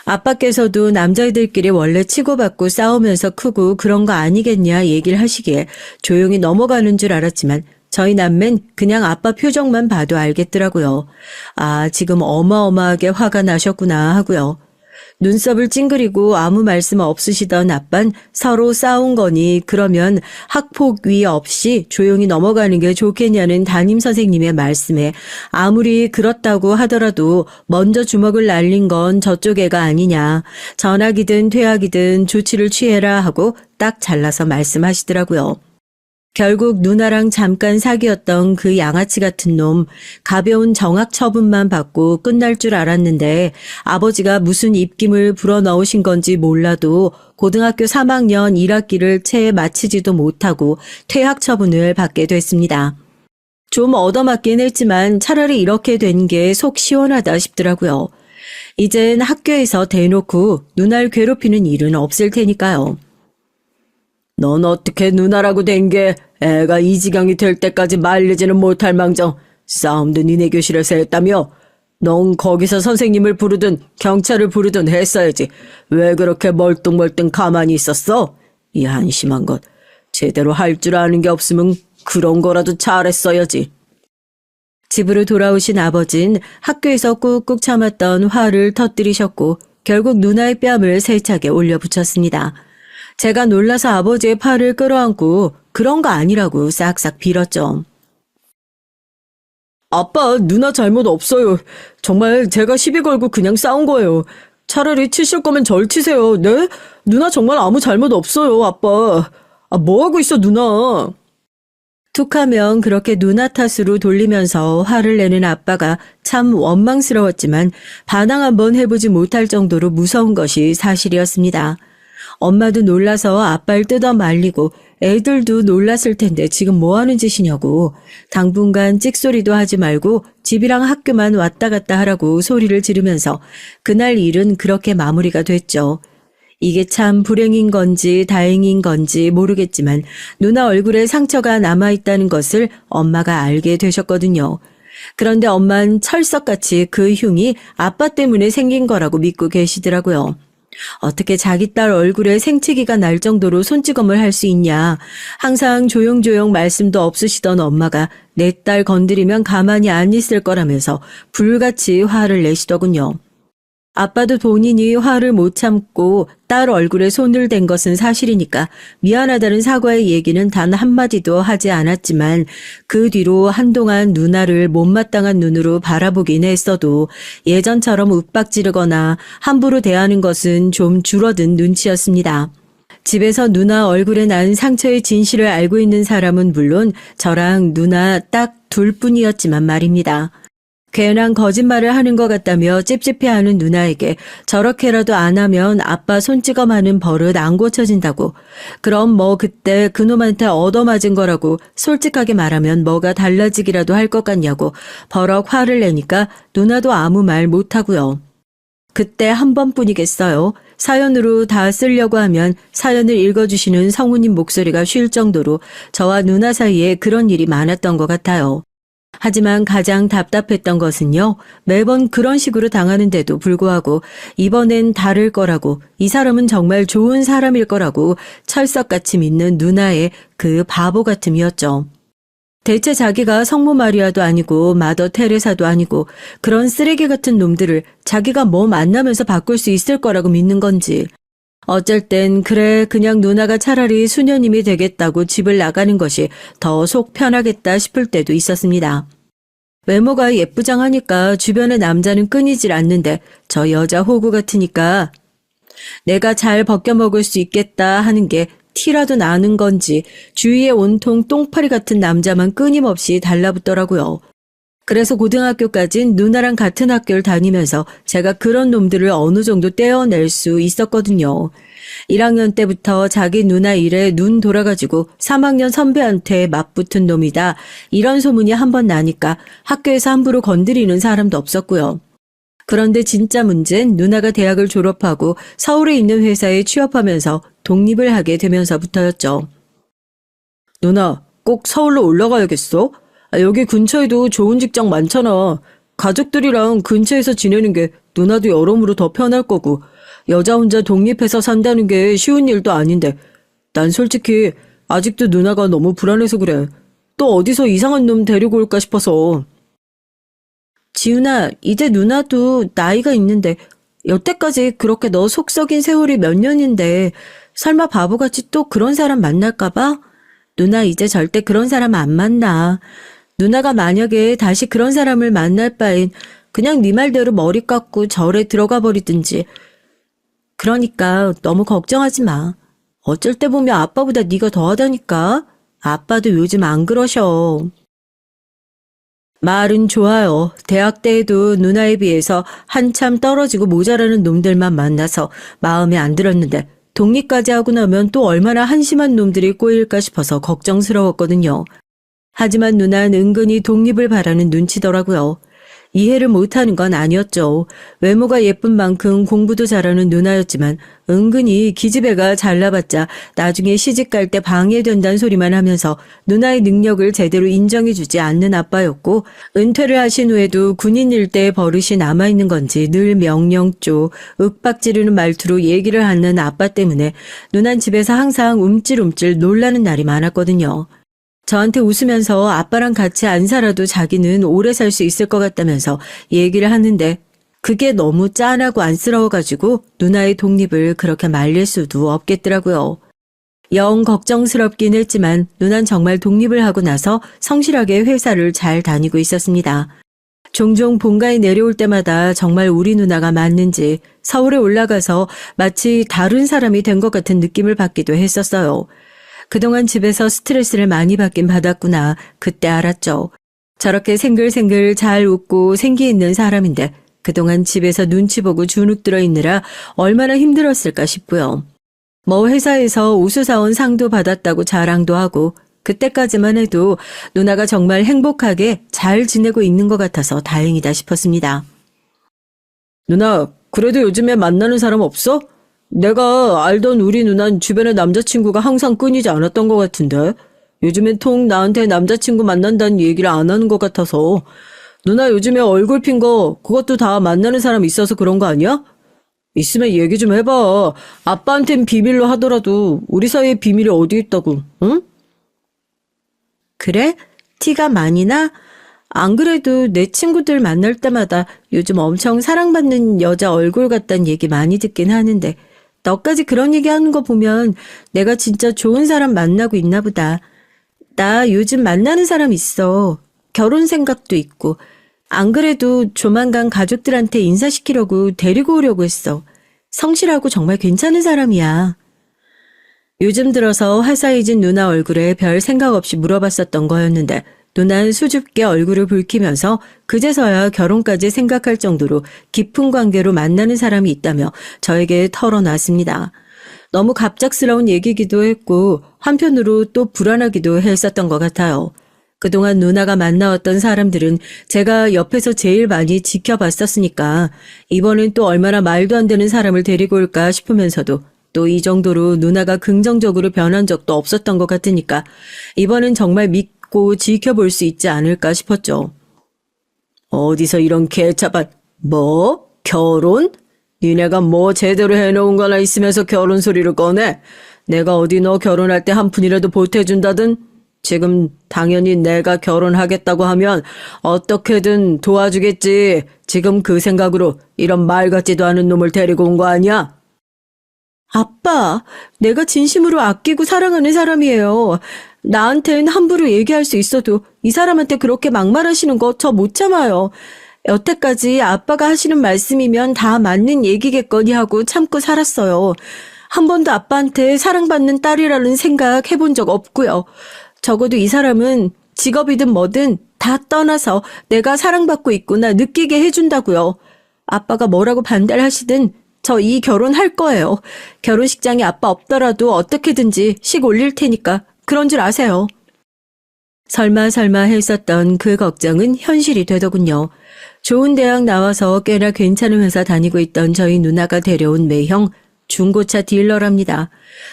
아빠께서도 남자애들끼리 원래 치고받고 싸우면서 크고 그런 거 아니겠냐 얘기를 하시기에 조용히 넘어가는 줄 알았지만 저희 남매는 그냥 아빠 표정만 봐도 알겠더라고요. 아, 지금 어마어마하게 화가 나셨구나 하고요. 눈썹을 찡그리고 아무 말씀 없으시던 아빤 서로 싸운 거니 그러면 학폭위 없이 조용히 넘어가는 게 좋겠냐는 담임 선생님의 말씀에 아무리 그렇다고 하더라도 먼저 주먹을 날린 건 저쪽 애가 아니냐. 전학이든 퇴학이든 조치를 취해라 하고 딱 잘라서 말씀하시더라고요. 결국 누나랑 잠깐 사귀었던 그 양아치 같은 놈 가벼운 정학 처분만 받고 끝날 줄 알았는데 아버지가 무슨 입김을 불어넣으신 건지 몰라도 고등학교 3학년 1학기를 채 마치지도 못하고 퇴학 처분을 받게 됐습니다. 좀 얻어맞긴 했지만 차라리 이렇게 된 게 속 시원하다 싶더라고요. 이젠 학교에서 대놓고 누나를 괴롭히는 일은 없을 테니까요. 넌 어떻게 누나라고 된 게 애가 이 지경이 될 때까지 말리지는 못할 망정 싸움도 니네 교실에서 했다며? 넌 거기서 선생님을 부르든 경찰을 부르든 했어야지. 왜 그렇게 멀뚱멀뚱 가만히 있었어? 이 한심한 것. 제대로 할 줄 아는 게 없으면 그런 거라도 잘했어야지. 집으로 돌아오신 아버진 학교에서 꾹꾹 참았던 화를 터뜨리셨고 결국 누나의 뺨을 세차게 올려붙였습니다. 제가 놀라서 아버지의 팔을 끌어안고 그런 거 아니라고 싹싹 빌었죠. 아빠, 누나 잘못 없어요. 정말 제가 시비 걸고 그냥 싸운 거예요. 차라리 치실 거면 절 치세요. 네? 누나 정말 아무 잘못 없어요, 아빠. 뭐 하고 있어, 누나? 툭하면 그렇게 누나 탓으로 돌리면서 화를 내는 아빠가 참 원망스러웠지만 반항 한번 해보지 못할 정도로 무서운 것이 사실이었습니다. 엄마도 놀라서 아빠를 뜯어 말리고 애들도 놀랐을 텐데 지금 뭐 하는 짓이냐고 당분간 찍소리도 하지 말고 집이랑 학교만 왔다 갔다 하라고 소리를 지르면서 그날 일은 그렇게 마무리가 됐죠. 이게 참 불행인 건지 다행인 건지 모르겠지만 누나 얼굴에 상처가 남아있다는 것을 엄마가 알게 되셨거든요. 그런데 엄만 철석같이 그 흉이 아빠 때문에 생긴 거라고 믿고 계시더라고요. 어떻게 자기 딸 얼굴에 생채기가 날 정도로 손찌검을 할 수 있냐. 항상 조용조용 말씀도 없으시던 엄마가 내 딸 건드리면 가만히 안 있을 거라면서 불같이 화를 내시더군요. 아빠도 본인이 화를 못 참고 딸 얼굴에 손을 댄 것은 사실이니까 미안하다는 사과의 얘기는 단 한마디도 하지 않았지만 그 뒤로 한동안 누나를 못마땅한 눈으로 바라보긴 했어도 예전처럼 윽박지르거나 함부로 대하는 것은 좀 줄어든 눈치였습니다. 집에서 누나 얼굴에 난 상처의 진실을 알고 있는 사람은 물론 저랑 누나 딱 둘뿐이었지만 말입니다. 괜한 거짓말을 하는 것 같다며 찝찝해하는 누나에게 저렇게라도 안 하면 아빠 손찌검하는 버릇 안 고쳐진다고. 그럼 뭐 그때 그놈한테 얻어맞은 거라고 솔직하게 말하면 뭐가 달라지기라도 할 것 같냐고 버럭 화를 내니까 누나도 아무 말 못하고요. 그때 한 번뿐이겠어요. 사연으로 다 쓰려고 하면 사연을 읽어주시는 성우님 목소리가 쉴 정도로 저와 누나 사이에 그런 일이 많았던 것 같아요. 하지만 가장 답답했던 것은요, 매번 그런 식으로 당하는데도 불구하고 이번엔 다를 거라고, 이 사람은 정말 좋은 사람일 거라고 철석같이 믿는 누나의 그 바보 같음이었죠. 대체 자기가 성모 마리아도 아니고 마더 테레사도 아니고 그런 쓰레기 같은 놈들을 자기가 뭐 만나면서 바꿀 수 있을 거라고 믿는 건지, 어쩔 땐 그래 그냥 누나가 차라리 수녀님이 되겠다고 집을 나가는 것이 더 속 편하겠다 싶을 때도 있었습니다. 외모가 예쁘장하니까 주변의 남자는 끊이질 않는데 저 여자 호구 같으니까 내가 잘 벗겨먹을 수 있겠다 하는 게 티라도 나는 건지 주위에 온통 똥파리 같은 남자만 끊임없이 달라붙더라고요. 그래서 고등학교까진 누나랑 같은 학교를 다니면서 제가 그런 놈들을 어느 정도 떼어낼 수 있었거든요. 1학년 때부터 자기 누나 일에 눈 돌아가지고 3학년 선배한테 맞붙은 놈이다. 이런 소문이 한번 나니까 학교에서 함부로 건드리는 사람도 없었고요. 그런데 진짜 문제는 누나가 대학을 졸업하고 서울에 있는 회사에 취업하면서 독립을 하게 되면서부터였죠. 누나, 꼭 서울로 올라가야겠어? 여기 근처에도 좋은 직장 많잖아. 가족들이랑 근처에서 지내는 게 누나도 여러모로 더 편할 거고 여자 혼자 독립해서 산다는 게 쉬운 일도 아닌데 난 솔직히 아직도 누나가 너무 불안해서 그래. 또 어디서 이상한 놈 데리고 올까 싶어서. 지훈아, 이제 누나도 나이가 있는데 여태까지 그렇게 너 속 썩인 세월이 몇 년인데 설마 바보같이 또 그런 사람 만날까 봐? 누나 이제 절대 그런 사람 안 만나. 누나가 만약에 다시 그런 사람을 만날 바엔 그냥 네 말대로 머리 깎고 절에 들어가 버리든지. 그러니까 너무 걱정하지 마. 어쩔 때 보면 아빠보다 네가 더하다니까. 아빠도 요즘 안 그러셔. 말은 좋아요. 대학 때에도 누나에 비해서 한참 떨어지고 모자라는 놈들만 만나서 마음에 안 들었는데 독립까지 하고 나면 또 얼마나 한심한 놈들이 꼬일까 싶어서 걱정스러웠거든요. 하지만 누나는 은근히 독립을 바라는 눈치더라고요. 이해를 못하는 건 아니었죠. 외모가 예쁜 만큼 공부도 잘하는 누나였지만 은근히 기집애가 잘나봤자 나중에 시집갈 때 방해된다는 소리만 하면서 누나의 능력을 제대로 인정해주지 않는 아빠였고 은퇴를 하신 후에도 군인 일대의 버릇이 남아있는 건지 늘 명령조, 윽박지르는 말투로 얘기를 하는 아빠 때문에 누난 집에서 항상 움찔움찔 놀라는 날이 많았거든요. 저한테 웃으면서 아빠랑 같이 안 살아도 자기는 오래 살 수 있을 것 같다면서 얘기를 하는데 그게 너무 짠하고 안쓰러워가지고 누나의 독립을 그렇게 말릴 수도 없겠더라고요. 영 걱정스럽긴 했지만 누난 정말 독립을 하고 나서 성실하게 회사를 잘 다니고 있었습니다. 종종 본가에 내려올 때마다 정말 우리 누나가 맞는지 서울에 올라가서 마치 다른 사람이 된 것 같은 느낌을 받기도 했었어요. 그동안 집에서 스트레스를 많이 받긴 받았구나 그때 알았죠. 저렇게 생글생글 잘 웃고 생기 있는 사람인데 그동안 집에서 눈치 보고 주눅 들어 있느라 얼마나 힘들었을까 싶고요. 뭐 회사에서 우수사원 상도 받았다고 자랑도 하고 그때까지만 해도 누나가 정말 행복하게 잘 지내고 있는 것 같아서 다행이다 싶었습니다. 누나, 그래도 요즘에 만나는 사람 없어? 내가 알던 우리 누난 주변에 남자친구가 항상 끊이지 않았던 것 같은데 요즘엔 통 나한테 남자친구 만난다는 얘기를 안 하는 것 같아서 누나 요즘에 얼굴 핀 거 그것도 다 만나는 사람 있어서 그런 거 아니야? 있으면 얘기 좀 해봐. 아빠한텐 비밀로 하더라도 우리 사이에 비밀이 어디 있다고, 응? 그래? 티가 많이 나? 안 그래도 내 친구들 만날 때마다 요즘 엄청 사랑받는 여자 얼굴 같다는 얘기 많이 듣긴 하는데 너까지 그런 얘기 하는 거 보면 내가 진짜 좋은 사람 만나고 있나 보다. 나 요즘 만나는 사람 있어. 결혼 생각도 있고. 안 그래도 조만간 가족들한테 인사시키려고 데리고 오려고 했어. 성실하고 정말 괜찮은 사람이야. 요즘 들어서 화사해진 누나 얼굴에 별 생각 없이 물어봤었던 거였는데 누나는 수줍게 얼굴을 붉히면서 그제서야 결혼까지 생각할 정도로 깊은 관계로 만나는 사람이 있다며 저에게 털어놨습니다. 너무 갑작스러운 얘기기도 했고 한편으로 또 불안하기도 했었던 것 같아요. 그동안 누나가 만나왔던 사람들은 제가 옆에서 제일 많이 지켜봤었으니까 이번엔 또 얼마나 말도 안 되는 사람을 데리고 올까 싶으면서도 또 이 정도로 누나가 긍정적으로 변한 적도 없었던 것 같으니까 이번엔 정말 믿고 지켜볼 수 있지 않을까 싶었죠. 어디서 이런 개차반, 뭐? 결혼? 니네가 뭐 제대로 해놓은 거나 있으면서 결혼 소리를 꺼내? 내가 어디 너 결혼할 때 한 푼이라도 보태준다든? 지금 당연히 내가 결혼하겠다고 하면 어떻게든 도와주겠지. 지금 그 생각으로 이런 말 같지도 않은 놈을 데리고 온 거 아니야? 아빠, 내가 진심으로 아끼고 사랑하는 사람이에요. 나한텐 함부로 얘기할 수 있어도 이 사람한테 그렇게 막말하시는 거 저 못 참아요. 여태까지 아빠가 하시는 말씀이면 다 맞는 얘기겠거니 하고 참고 살았어요. 한 번도 아빠한테 사랑받는 딸이라는 생각 해본 적 없고요. 적어도 이 사람은 직업이든 뭐든 다 떠나서 내가 사랑받고 있구나 느끼게 해준다고요. 아빠가 뭐라고 반대를 하시든 저 이 결혼 할 거예요. 결혼식장에 아빠 없더라도 어떻게든지 식 올릴 테니까 그런 줄 아세요. 설마 했었던 그 걱정은 현실이 되더군요. 좋은 대학 나와서 꽤나 괜찮은 회사 다니고 있던 저희 누나가 데려온 매형 중고차 딜러랍니다.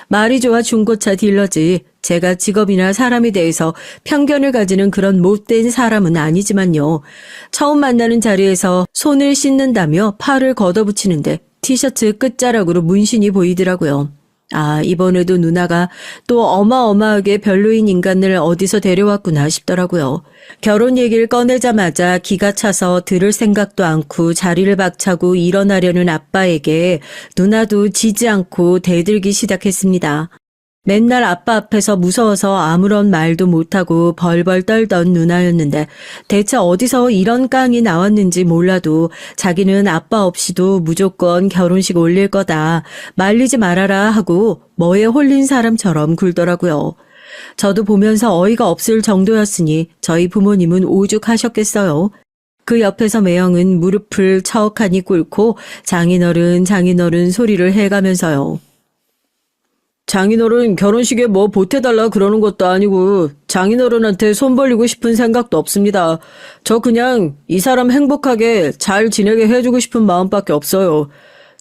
말이 좋아 중고차 딜러지 제가 직업이나 사람에 대해서 편견을 가지는 그런 못된 사람은 아니지만요. 처음 만나는 자리에서 손을 씻는다며 팔을 걷어붙이는데 티셔츠 끝자락으로 문신이 보이더라고요. 아, 이번에도 누나가 또 어마어마하게 별로인 인간을 어디서 데려왔구나 싶더라고요. 결혼 얘기를 꺼내자마자 기가 차서 들을 생각도 않고 자리를 박차고 일어나려는 아빠에게 누나도 지지 않고 대들기 시작했습니다. 맨날 아빠 앞에서 무서워서 아무런 말도 못하고 벌벌 떨던 누나였는데 대체 어디서 이런 깡이 나왔는지 몰라도 자기는 아빠 없이도 무조건 결혼식 올릴 거다. 말리지 말아라 하고 뭐에 홀린 사람처럼 굴더라고요. 저도 보면서 어이가 없을 정도였으니 저희 부모님은 오죽하셨겠어요. 그 옆에서 매형은 무릎을 처욱하니 꿇고 장인어른 소리를 해가면서요. 장인어른 결혼식에 뭐 보태달라 그러는 것도 아니고 장인어른한테 손 벌리고 싶은 생각도 없습니다. 저 그냥 이 사람 행복하게 잘 지내게 해주고 싶은 마음밖에 없어요.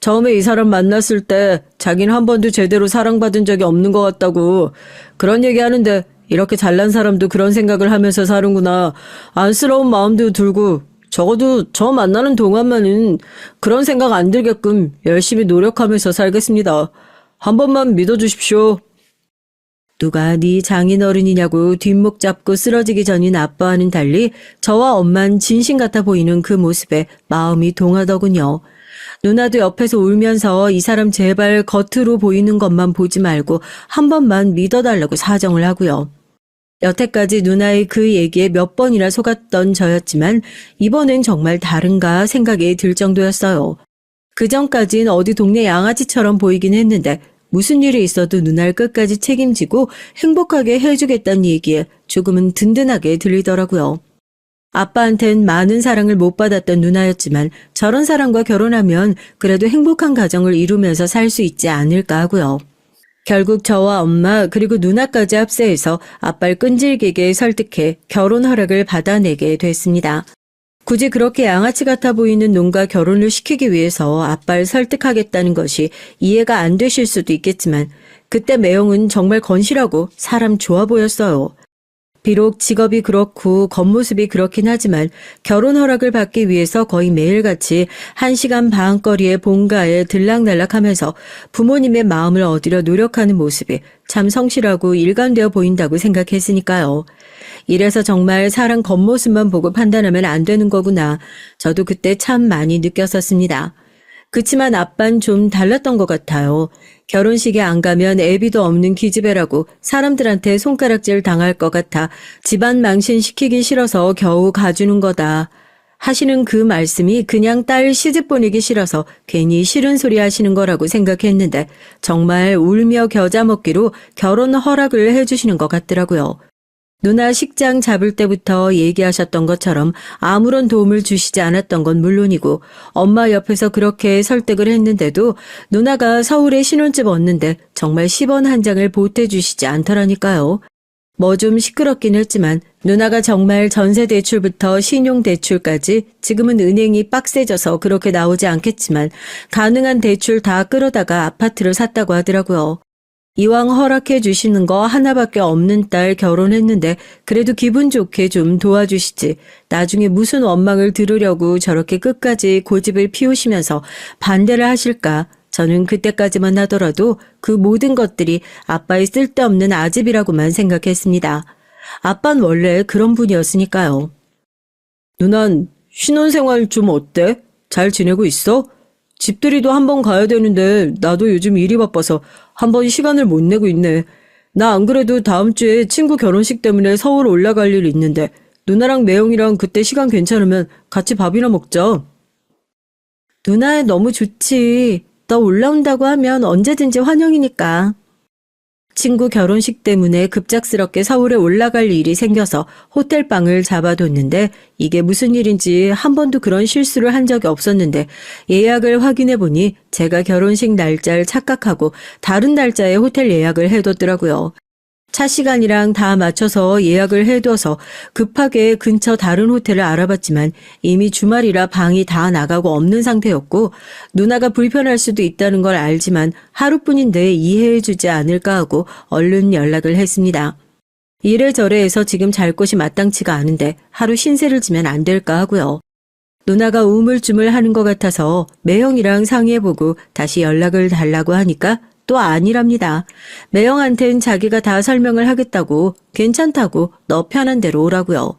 처음에 이 사람 만났을 때 자기는 한 번도 제대로 사랑받은 적이 없는 것 같다고 그런 얘기 하는데 이렇게 잘난 사람도 그런 생각을 하면서 사는구나. 안쓰러운 마음도 들고 적어도 저 만나는 동안만은 그런 생각 안 들게끔 열심히 노력하면서 살겠습니다. 한 번만 믿어주십시오. 누가 네 장인어른이냐고 뒷목 잡고 쓰러지기 전인 아빠와는 달리 저와 엄만 진심 같아 보이는 그 모습에 마음이 동하더군요. 누나도 옆에서 울면서 이 사람 제발 겉으로 보이는 것만 보지 말고 한 번만 믿어달라고 사정을 하고요. 여태까지 누나의 그 얘기에 몇 번이나 속았던 저였지만 이번엔 정말 다른가 생각이 들 정도였어요. 그전까진 어디 동네 양아치처럼 보이긴 했는데 무슨 일이 있어도 누나를 끝까지 책임지고 행복하게 해주겠다는 얘기에 조금은 든든하게 들리더라고요. 아빠한텐 많은 사랑을 못 받았던 누나였지만 저런 사람과 결혼하면 그래도 행복한 가정을 이루면서 살 수 있지 않을까 하고요. 결국 저와 엄마 그리고 누나까지 합세해서 아빠를 끈질기게 설득해 결혼 허락을 받아내게 됐습니다. 굳이 그렇게 양아치 같아 보이는 놈과 결혼을 시키기 위해서 아빠를 설득하겠다는 것이 이해가 안 되실 수도 있겠지만 그때 매형은 정말 건실하고 사람 좋아 보였어요. 비록 직업이 그렇고 겉모습이 그렇긴 하지만 결혼 허락을 받기 위해서 거의 매일같이 1시간 반 거리의 본가에 들락날락하면서 부모님의 마음을 얻으려 노력하는 모습이 참 성실하고 일관되어 보인다고 생각했으니까요. 이래서 정말 사람 겉모습만 보고 판단하면 안 되는 거구나. 저도 그때 참 많이 느꼈었습니다. 그치만 아빠는 좀 달랐던 것 같아요. 결혼식에 안 가면 애비도 없는 기집애라고 사람들한테 손가락질 당할 것 같아 집안 망신시키기 싫어서 겨우 가주는 거다. 하시는 그 말씀이 그냥 딸 시집 보내기 싫어서 괜히 싫은 소리 하시는 거라고 생각했는데 정말 울며 겨자 먹기로 결혼 허락을 해주시는 것 같더라고요. 누나 식장 잡을 때부터 얘기하셨던 것처럼 아무런 도움을 주시지 않았던 건 물론이고 엄마 옆에서 그렇게 설득을 했는데도 누나가 서울에 신혼집 얻는데 정말 10원 한 장을 보태주시지 않더라니까요. 뭐 좀 시끄럽긴 했지만 누나가 정말 전세대출부터 신용대출까지 지금은 은행이 빡세져서 그렇게 나오지 않겠지만 가능한 대출 다 끌어다가 아파트를 샀다고 하더라고요. 이왕 허락해 주시는 거 하나밖에 없는 딸 결혼했는데 그래도 기분 좋게 좀 도와주시지. 나중에 무슨 원망을 들으려고 저렇게 끝까지 고집을 피우시면서 반대를 하실까. 저는 그때까지만 하더라도 그 모든 것들이 아빠의 쓸데없는 아집이라고만 생각했습니다. 아빠는 원래 그런 분이었으니까요. 누난 신혼생활 좀 어때? 잘 지내고 있어? 집들이도 한번 가야 되는데 나도 요즘 일이 바빠서 한번 시간을 못 내고 있네. 나 안 그래도 다음 주에 친구 결혼식 때문에 서울 올라갈 일 있는데 누나랑 매형이랑 그때 시간 괜찮으면 같이 밥이나 먹자. 누나 너무 좋지. 너 올라온다고 하면 언제든지 환영이니까. 친구 결혼식 때문에 급작스럽게 서울에 올라갈 일이 생겨서 호텔방을 잡아뒀는데 이게 무슨 일인지 한 번도 그런 실수를 한 적이 없었는데 예약을 확인해 보니 제가 결혼식 날짜를 착각하고 다른 날짜에 호텔 예약을 해뒀더라고요. 차 시간이랑 다 맞춰서 예약을 해둬서 급하게 근처 다른 호텔을 알아봤지만 이미 주말이라 방이 다 나가고 없는 상태였고 누나가 불편할 수도 있다는 걸 알지만 하루뿐인데 이해해주지 않을까 하고 얼른 연락을 했습니다. 이래저래 해서 지금 잘 곳이 마땅치가 않은데 하루 신세를 지면 안 될까 하고요. 누나가 우물쭈물 하는 것 같아서 매형이랑 상의해보고 다시 연락을 달라고 하니까 또 아니랍니다. 매형한텐 자기가 다 설명을 하겠다고 괜찮다고 너 편한 대로 오라고요.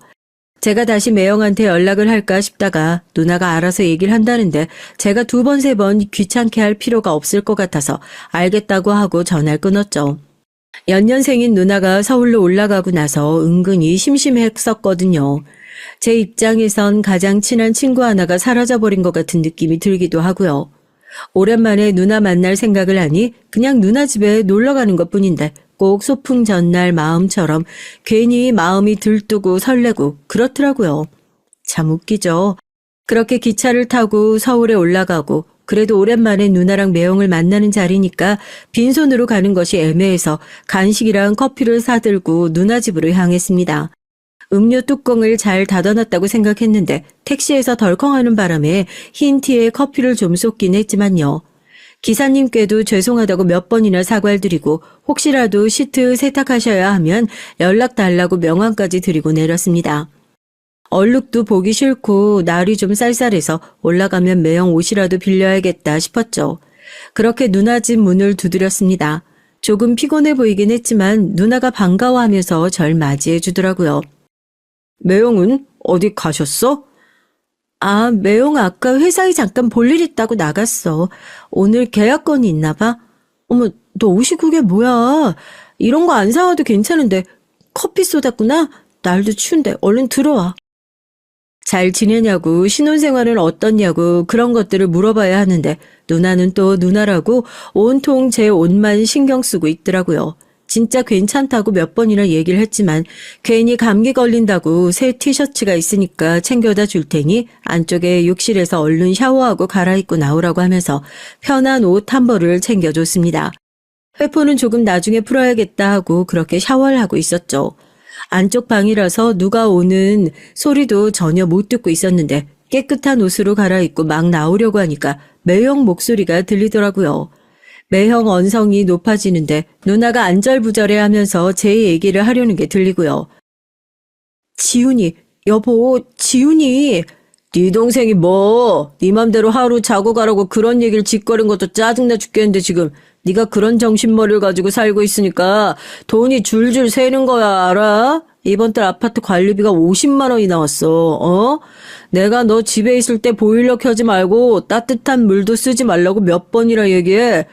제가 다시 매형한테 연락을 할까 싶다가 누나가 알아서 얘기를 한다는데 제가 2번, 3번 귀찮게 할 필요가 없을 것 같아서 알겠다고 하고 전화를 끊었죠. 연년생인 누나가 서울로 올라가고 나서 은근히 심심했었거든요. 제 입장에선 가장 친한 친구 하나가 사라져버린 것 같은 느낌이 들기도 하고요. 오랜만에 누나 만날 생각을 하니 그냥 누나 집에 놀러가는 것뿐인데 꼭 소풍 전날 마음처럼 괜히 마음이 들뜨고 설레고 그렇더라고요. 참 웃기죠. 그렇게 기차를 타고 서울에 올라가고 그래도 오랜만에 누나랑 매형을 만나는 자리니까 빈손으로 가는 것이 애매해서 간식이랑 커피를 사들고 누나 집으로 향했습니다. 음료 뚜껑을 잘 닫아놨다고 생각했는데 택시에서 덜컹하는 바람에 흰 티에 커피를 좀 쏟긴 했지만요. 기사님께도 죄송하다고 몇 번이나 사과를 드리고 혹시라도 시트 세탁하셔야 하면 연락 달라고 명함까지 드리고 내렸습니다. 얼룩도 보기 싫고 날이 좀 쌀쌀해서 올라가면 매형 옷이라도 빌려야겠다 싶었죠. 그렇게 누나 집 문을 두드렸습니다. 조금 피곤해 보이긴 했지만 누나가 반가워하면서 절 맞이해 주더라고요. 매형은 어디 가셨어? 아, 매영 아까 회사에 잠깐 볼 일 있다고 나갔어. 오늘 계약건이 있나 봐. 어머, 너 옷이 그게 뭐야? 이런 거 안 사와도 괜찮은데 커피 쏟았구나? 날도 추운데 얼른 들어와. 잘 지내냐고, 신혼생활은 어떻냐고 그런 것들을 물어봐야 하는데 누나는 또 누나라고 온통 제 옷만 신경 쓰고 있더라고요. 진짜 괜찮다고 몇 번이나 얘기를 했지만 괜히 감기 걸린다고 새 티셔츠가 있으니까 챙겨다 줄 테니 안쪽에 욕실에서 얼른 샤워하고 갈아입고 나오라고 하면서 편한 옷 한 벌을 챙겨줬습니다. 회포는 조금 나중에 풀어야겠다 하고 그렇게 샤워를 하고 있었죠. 안쪽 방이라서 누가 오는 소리도 전혀 못 듣고 있었는데 깨끗한 옷으로 갈아입고 막 나오려고 하니까 매형 목소리가 들리더라고요. 매형 언성이 높아지는데 누나가 안절부절해 하면서 제 얘기를 하려는 게 들리고요. 지훈이, 여보, 지훈이. 네 동생이 뭐, 네 맘대로 하루 자고 가라고 그런 얘기를 짓거린 것도 짜증나 죽겠는데 지금 네가 그런 정신머리를 가지고 살고 있으니까 돈이 줄줄 새는 거야, 알아? 이번 달 아파트 관리비가 50만 원이 나왔어, 어? 내가 너 집에 있을 때 보일러 켜지 말고 따뜻한 물도 쓰지 말라고 몇 번이나 얘기해.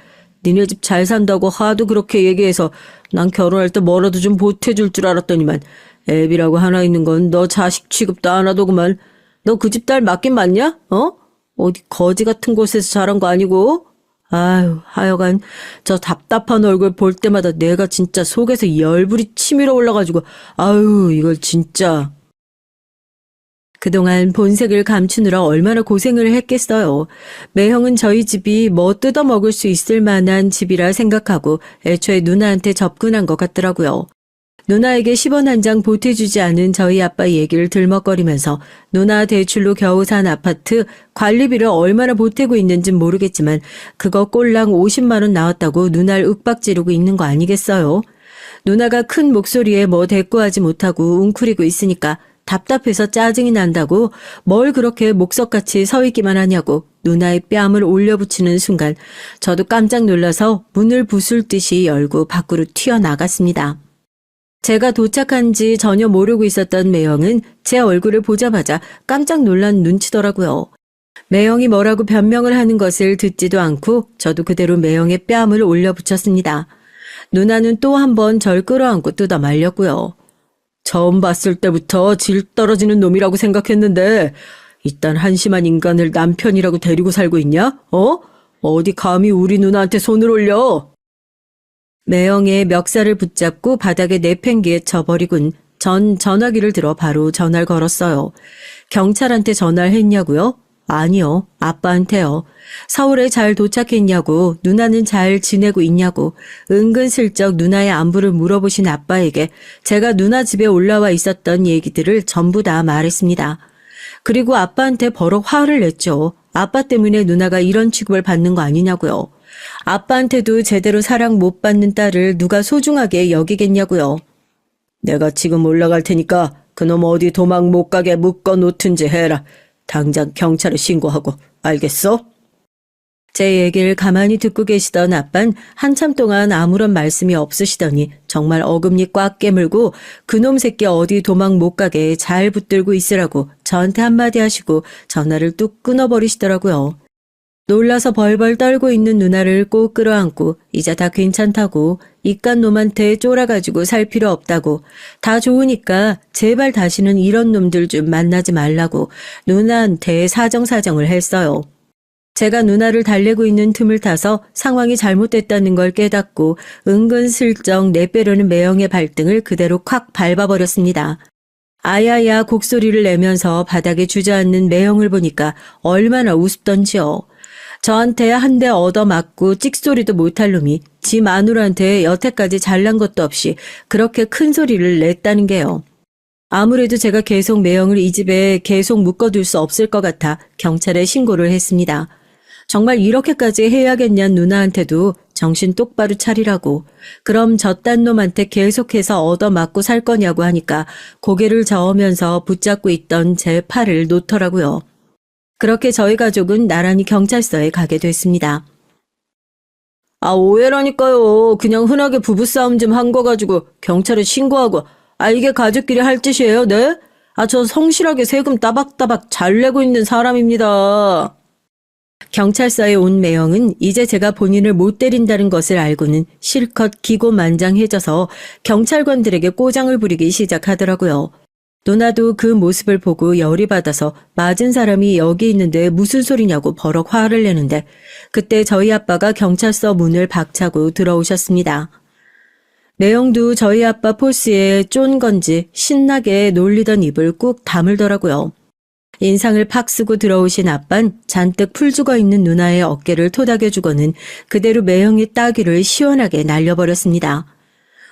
니네 집 잘 산다고 하도 그렇게 얘기해서 난 결혼할 때 뭐라도 좀 보태줄 줄 알았더니만 애비라고 하나 있는 건 너 자식 취급도 안 하더구만. 너 그 집 딸 맞긴 맞냐? 어? 어디 거지 같은 곳에서 자란 거 아니고? 아유, 하여간 저 답답한 얼굴 볼 때마다 내가 진짜 속에서 열불이 치밀어 올라가지고 아유, 이걸 진짜. 그동안 본색을 감추느라 얼마나 고생을 했겠어요. 매형은 저희 집이 뭐 뜯어먹을 수 있을 만한 집이라 생각하고 애초에 누나한테 접근한 것 같더라고요. 누나에게 10원 한 장 보태주지 않은 저희 아빠 얘기를 들먹거리면서 누나 대출로 겨우 산 아파트 관리비를 얼마나 보태고 있는진 모르겠지만 그거 꼴랑 50만 원 나왔다고 누나를 윽박지르고 있는 거 아니겠어요? 누나가 큰 목소리에 뭐 대꾸하지 못하고 웅크리고 있으니까 답답해서 짜증이 난다고 뭘 그렇게 목석같이 서 있기만 하냐고 누나의 뺨을 올려붙이는 순간 저도 깜짝 놀라서 문을 부술 듯이 열고 밖으로 튀어나갔습니다. 제가 도착한 지 전혀 모르고 있었던 매형은 제 얼굴을 보자마자 깜짝 놀란 눈치더라고요. 매형이 뭐라고 변명을 하는 것을 듣지도 않고 저도 그대로 매형의 뺨을 올려붙였습니다. 누나는 또 한 번 절 끌어안고 뜯어 말렸고요. 처음 봤을 때부터 질 떨어지는 놈이라고 생각했는데 이딴 한심한 인간을 남편이라고 데리고 살고 있냐? 어? 어디 감히 우리 누나한테 손을 올려? 매형의 멱살을 붙잡고 바닥에 내팽개에 쳐버리곤 전 전화기를 들어 바로 전화를 걸었어요. 경찰한테 전화를 했냐고요? 아니요, 아빠한테요. 서울에 잘 도착했냐고, 누나는 잘 지내고 있냐고, 은근슬쩍 누나의 안부를 물어보신 아빠에게 제가 누나 집에 올라와 있었던 얘기들을 전부 다 말했습니다. 그리고 아빠한테 버럭 화를 냈죠. 아빠 때문에 누나가 이런 취급을 받는 거 아니냐고요. 아빠한테도 제대로 사랑 못 받는 딸을 누가 소중하게 여기겠냐고요. 내가 지금 올라갈 테니까 그놈 어디 도망 못 가게 묶어 놓든지 해라. 당장 경찰에 신고하고, 알겠어? 제 얘기를 가만히 듣고 계시던 아빤 한참 동안 아무런 말씀이 없으시더니 정말 어금니 꽉 깨물고 그놈 새끼 어디 도망 못 가게 잘 붙들고 있으라고 저한테 한마디 하시고 전화를 뚝 끊어버리시더라고요. 놀라서 벌벌 떨고 있는 누나를 꼭 끌어안고 이제 다 괜찮다고 이깟 놈한테 쫄아가지고 살 필요 없다고 다 좋으니까 제발 다시는 이런 놈들 좀 만나지 말라고 누나한테 사정사정을 했어요. 제가 누나를 달래고 있는 틈을 타서 상황이 잘못됐다는 걸 깨닫고 은근슬쩍 내빼려는 매형의 발등을 그대로 콱 밟아버렸습니다. 아야야 곡소리를 내면서 바닥에 주저앉는 매형을 보니까 얼마나 우습던지요. 저한테 한 대 얻어맞고 찍소리도 못할 놈이 지 마누라한테 여태까지 잘난 것도 없이 그렇게 큰 소리를 냈다는 게요. 아무래도 제가 계속 매형을 이 집에 계속 묶어둘 수 없을 것 같아 경찰에 신고를 했습니다. 정말 이렇게까지 해야겠냐 누나한테도 정신 똑바로 차리라고 그럼 저딴 놈한테 계속해서 얻어맞고 살 거냐고 하니까 고개를 저으면서 붙잡고 있던 제 팔을 놓더라고요. 그렇게 저희 가족은 나란히 경찰서에 가게 됐습니다. 아, 오해라니까요. 그냥 흔하게 부부싸움 좀 한 거 가지고 경찰에 신고하고 이게 가족끼리 할 짓이에요, 네? 저 성실하게 세금 따박따박 잘 내고 있는 사람입니다. 경찰서에 온 매형은 이제 제가 본인을 못 때린다는 것을 알고는 실컷 기고만장해져서 경찰관들에게 꼬장을 부리기 시작하더라고요. 누나도 그 모습을 보고 열이 받아서 맞은 사람이 여기 있는데 무슨 소리냐고 버럭 화를 내는데 그때 저희 아빠가 경찰서 문을 박차고 들어오셨습니다. 매형도 저희 아빠 포스에 쫀 건지 신나게 놀리던 입을 꾹 다물더라고요. 인상을 팍 쓰고 들어오신 아빤 잔뜩 풀 죽어있는 누나의 어깨를 토닥여주고는 그대로 매형의 따귀를 시원하게 날려버렸습니다.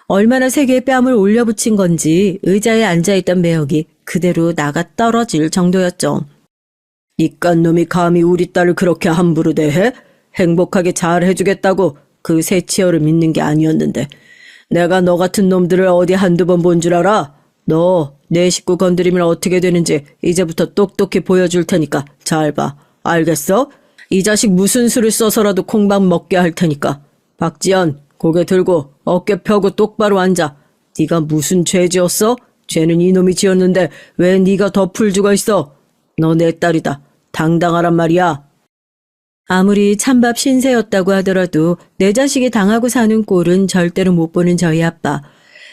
얼마나 세게 뺨을 올려붙인 건지 의자에 앉아있던 매형이 그대로 나가 떨어질 정도였죠. 이깟 놈이 감히 우리 딸을 그렇게 함부로 대해? 행복하게 잘 해주겠다고 그 새치어를 믿는 게 아니었는데 내가 너 같은 놈들을 어디 한두 번 본 줄 알아? 너 내 식구 건드리면 어떻게 되는지 이제부터 똑똑히 보여줄 테니까 잘 봐. 알겠어? 이 자식 무슨 수를 써서라도 콩밥 먹게 할 테니까. 박지연, 고개 들고 어깨 펴고 똑바로 앉아. 네가 무슨 죄 지었어? 죄는 이놈이 지었는데 왜 네가 더 풀 죽어 있어? 너 내 딸이다. 당당하란 말이야. 아무리 찬밥 신세였다고 하더라도 내 자식이 당하고 사는 꼴은 절대로 못 보는 저희 아빠.